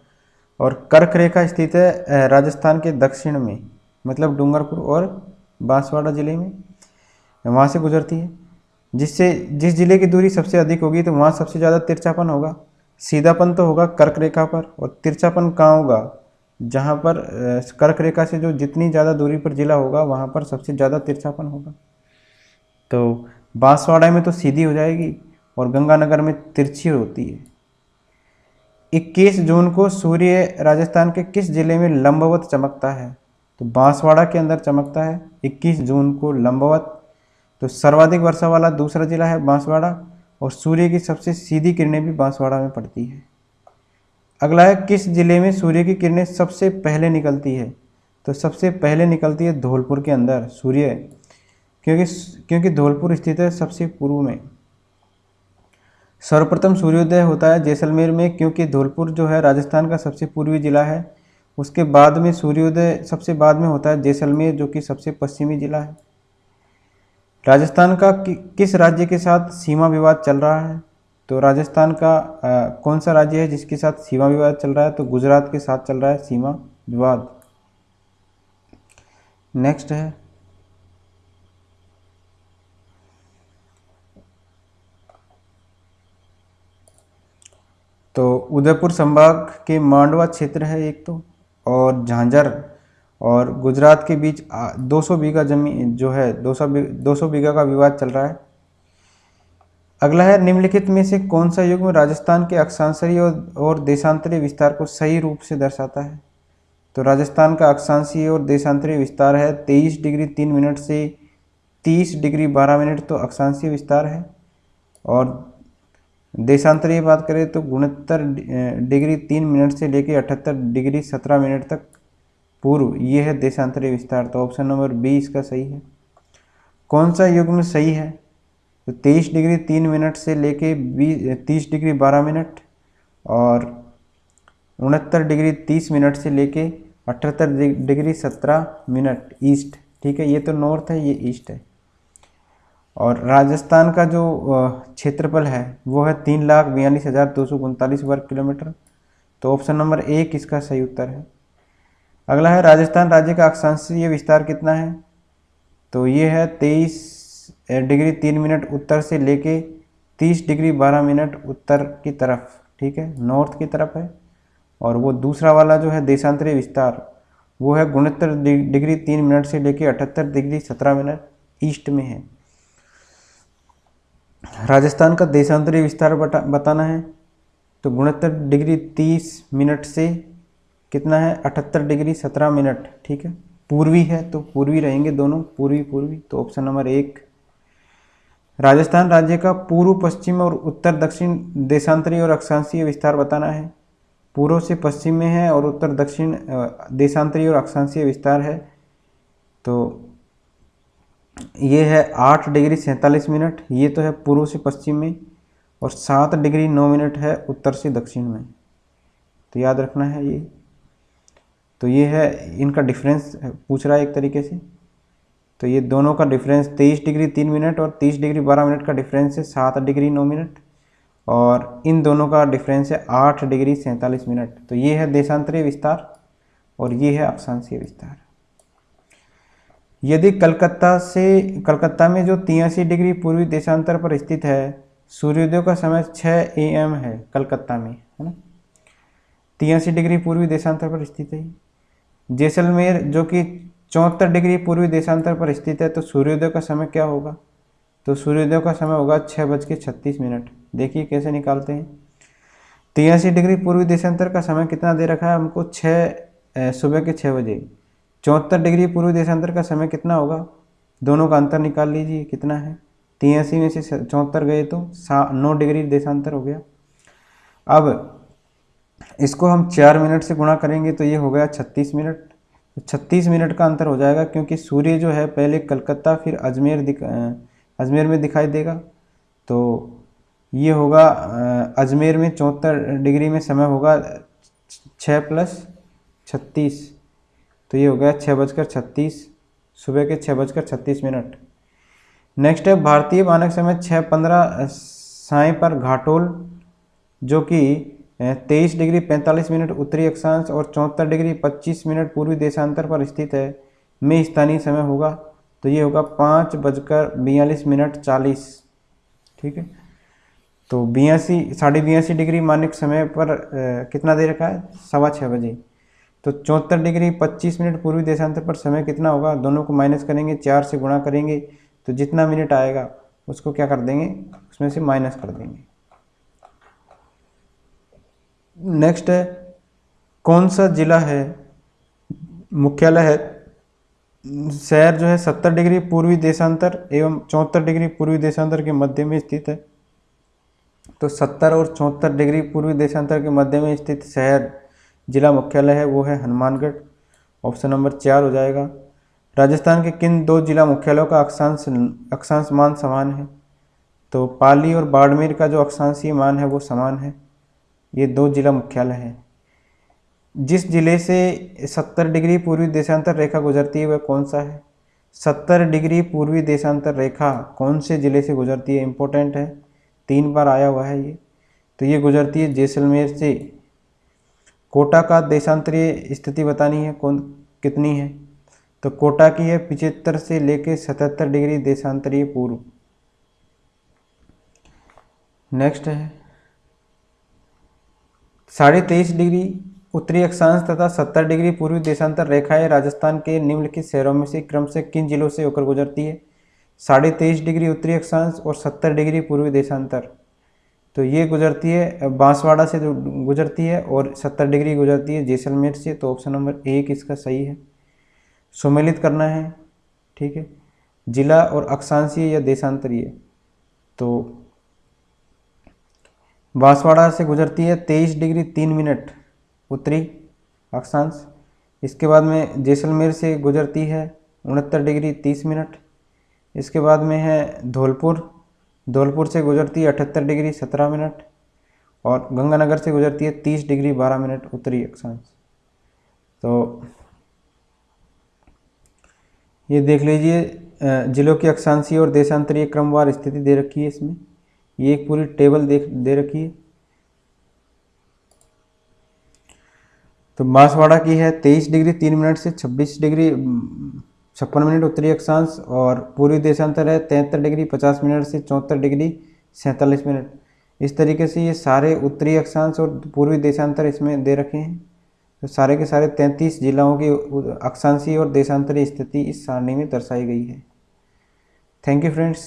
और कर्क रेखा स्थित है राजस्थान के दक्षिण में, मतलब डूंगरपुर और बांसवाड़ा जिले में, वहाँ से गुजरती है। जिस जिले की दूरी सबसे अधिक होगी तो वहाँ सबसे ज़्यादा तिरछापन होगा। सीधापन तो होगा कर्क रेखा पर, और तिरछापन कहाँ होगा? जहाँ पर कर्क रेखा से जो जितनी ज़्यादा दूरी पर जिला होगा वहाँ पर सबसे ज़्यादा तिरछापन होगा। तो बांसवाड़ा में तो सीधी हो जाएगी और गंगानगर में तिरछी होती है। 21 जून को सूर्य राजस्थान के किस जिले में लंबवत चमकता है? तो बांसवाड़ा के अंदर चमकता है 21 जून को लंबवत। तो सर्वाधिक वर्षा वाला दूसरा जिला है बांसवाड़ा, और सूर्य की सबसे सीधी किरणें भी बांसवाड़ा में पड़ती है। अगला है, किस जिले में सूर्य की किरणें सबसे पहले निकलती है? तो सबसे पहले निकलती है धौलपुर के अंदर सूर्य, क्योंकि धौलपुर स्थित है सबसे पूर्व में। सर्वप्रथम सूर्योदय होता है जैसलमेर में, क्योंकि धौलपुर जो है राजस्थान का सबसे पूर्वी जिला है। उसके बाद में सूर्योदय सबसे बाद में होता है जैसलमेर, जो कि सबसे पश्चिमी जिला है। राजस्थान का किस राज्य के साथ सीमा विवाद चल रहा है? तो राजस्थान का कौन सा राज्य है जिसके साथ सीमा विवाद चल रहा है? तो गुजरात के साथ चल रहा है सीमा विवाद। नेक्स्ट है, तो उदयपुर संभाग के मांडवा क्षेत्र है एक तो, और झांझर और गुजरात के बीच 200 बीघा जमीन जो है 200 बीघा का विवाद चल रहा है। अगला है, निम्नलिखित में से कौन सा युग्म राजस्थान के अक्षांशीय और देशांतरीय विस्तार को सही रूप से दर्शाता है? तो राजस्थान का अक्षांशीय और देशांतरीय विस्तार है 23 डिग्री 3 मिनट से 30 डिग्री 12 मिनट, तो अक्षांशीय विस्तार है। और देशांतरीय बात करें तो 69 डिग्री 3 मिनट से लेकर 78 डिग्री 17 मिनट तक पूर्व, ये है देशांतरीय विस्तार। तो ऑप्शन नंबर बी इसका सही है। कौन सा युग्म सही है? तो 23 डिग्री 3 मिनट से लेके 30 डिग्री 12 मिनट, और 69 डिग्री 30 मिनट से लेके 78 डिग्री 17 मिनट ईस्ट। ठीक है, ये तो नॉर्थ है, ये ईस्ट है। और राजस्थान का जो क्षेत्रफल है वो है 3,42,239 वर्ग किलोमीटर। तो ऑप्शन नंबर 1 इसका सही उत्तर है। अगला है, राजस्थान राज्य का अक्षांशीय विस्तार कितना है? तो ये है 23 डिग्री 3 मिनट उत्तर से लेके 30 डिग्री 12 मिनट उत्तर की तरफ, ठीक है, नॉर्थ की तरफ है। और वो दूसरा वाला जो है देशांतरीय विस्तार वो है 69 डिग्री 3 मिनट से लेके 78 डिग्री 17 मिनट ईस्ट में है। राजस्थान का देशांतरीय विस्तार बताना है तो 69 डिग्री 30 मिनट से कितना है 78 डिग्री 17 मिनट, ठीक है, पूर्वी है तो पूर्वी रहेंगे दोनों, पूर्वी। तो ऑप्शन नंबर 1। राजस्थान राज्य का पूर्व पश्चिम और उत्तर दक्षिण देशांतरीय और अक्षांशीय विस्तार बताना है। पूर्व से पश्चिम में है और उत्तर दक्षिण देशांतरीय और अक्षांशीय विस्तार है। तो ये है 8 डिग्री 47 मिनट, ये तो है पूर्व से पश्चिम में, और 7 डिग्री 9 मिनट है उत्तर से दक्षिण में। तो याद रखना है ये। तो ये है इनका डिफरेंस पूछ रहा है एक तरीके से। तो ये दोनों का डिफरेंस 23 डिग्री 3 मिनट और 30 डिग्री 12 मिनट का डिफरेंस है 7 डिग्री 9 मिनट। और इन दोनों का डिफरेंस है 8 डिग्री 47 मिनट। तो ये है देशांतरीय विस्तार और ये है अक्षांशीय विस्तार। यदि कलकत्ता में जो 83 डिग्री पूर्वी देशांतर पर स्थित है, सूर्योदय का समय 6 AM है कलकत्ता में, है ना। 83 डिग्री पूर्वी देशांतर पर स्थित है। जैसलमेर जो कि 74 डिग्री पूर्वी देशांतर पर स्थित है, तो सूर्योदय का समय क्या होगा? तो सूर्योदय का समय होगा 6:36। देखिए कैसे निकालते हैं। 83 डिग्री पूर्वी देशांतर का समय कितना दे रखा है हमको? सुबह के 6 बजे। 74 डिग्री पूर्वी देशांतर का समय कितना होगा? दोनों का अंतर निकाल लीजिए कितना है। 83 में से 74 गए तो 9 डिग्री देशांतर हो गया। अब इसको हम 4 मिनट से गुणा करेंगे तो ये हो गया 36 मिनट। तो 36 मिनट का अंतर हो जाएगा, क्योंकि सूर्य जो है पहले कलकत्ता फिर अजमेर में दिखाई देगा। तो ये होगा अजमेर में 74 डिग्री में समय होगा 6 + 36, तो ये हो गया 6:36, सुबह के 6:36। नेक्स्ट है भारतीय मानक समय 6:15 साय पर घाटोल जो कि 23 डिग्री 45 मिनट उत्तरी अक्षांश और 74 डिग्री 25 मिनट पूर्वी देशांतर पर स्थित है में स्थानीय समय होगा। तो ये होगा 5:42 ठीक है। तो 82 डिग्री मानक समय पर कितना दे रखा है? 6:15 बजे। तो 74 डिग्री 25 मिनट पूर्वी देशांतर पर समय कितना होगा? दोनों को माइनस करेंगे, 4 से गुणा करेंगे, तो जितना मिनट आएगा उसको क्या कर देंगे? उसमें से माइनस कर देंगे। नेक्स्ट है कौन सा जिला है मुख्यालय है शहर जो है 70 डिग्री पूर्वी देशांतर एवं 74 डिग्री पूर्वी देशांतर के मध्य में स्थित है। तो 70 और 74 डिग्री पूर्वी देशांतर के मध्य में स्थित शहर जिला मुख्यालय है वो है हनुमानगढ़। ऑप्शन नंबर 4 हो जाएगा। राजस्थान के किन 2 जिला मुख्यालयों का अक्षांश मान समान है? तो पाली और बाड़मेर का जो अक्षांशीय मान है वो समान है। ये 2 जिला मुख्यालय हैं। जिस जिले से 70 डिग्री पूर्वी देशांतर रेखा गुजरती है वह कौन सा है? 70 डिग्री पूर्वी देशांतर रेखा कौन से जिले से गुजरती है? इंपॉर्टेंट है, 3 बार आया हुआ है ये। तो ये गुजरती है जैसलमेर से। कोटा का देशांतरीय स्थिति बतानी है कितनी है? तो कोटा की है 75 से लेके 77 डिग्री देशांतरीय पूर्व। नेक्स्ट है 23.5 डिग्री उत्तरी अक्षांश तथा 70 डिग्री पूर्वी देशांतर रेखाएं राजस्थान के निम्नलिखित शहरों में से क्रम से किन जिलों से होकर गुजरती है? 23.5 डिग्री उत्तरी अक्षांश और 70 डिग्री पूर्वी देशांतर, तो ये गुजरती है बांसवाड़ा से गुजरती है और 70 डिग्री गुजरती है जैसलमेर से। तो ऑप्शन नंबर 1 इसका सही है। सुमेलित करना है, ठीक है, जिला और अक्षांशीय या देशांतरीय। तो बांसवाड़ा से गुजरती है 23 डिग्री 3 मिनट उत्तरी अक्षांश। इसके बाद में जैसलमेर से गुजरती है 69 डिग्री 30 मिनट। इसके बाद में है धौलपुर से गुजरती है 78 डिग्री 17 मिनट और गंगानगर से गुजरती है 30 डिग्री 12 मिनट उत्तरी अक्षांश। तो ये देख लीजिए जिलों की अक्षांशीय और देशांतरीय क्रमवार स्थिति दे रखी है इसमें। ये एक पूरी टेबल दे रखी है। तो बांसवाड़ा की है 23 डिग्री 3 मिनट से 26 डिग्री 56 मिनट उत्तरी अक्षांश और पूर्वी देशांतर है 73 डिग्री 50 मिनट से 74 डिग्री 47 मिनट। इस तरीके से ये सारे उत्तरी अक्षांश और पूर्वी देशांतर इसमें दे रखे हैं। तो सारे के सारे 33 जिलों की अक्षांशीय और देशांतरीय स्थिति इस सारणी में दर्शाई गई है। Thank you friends.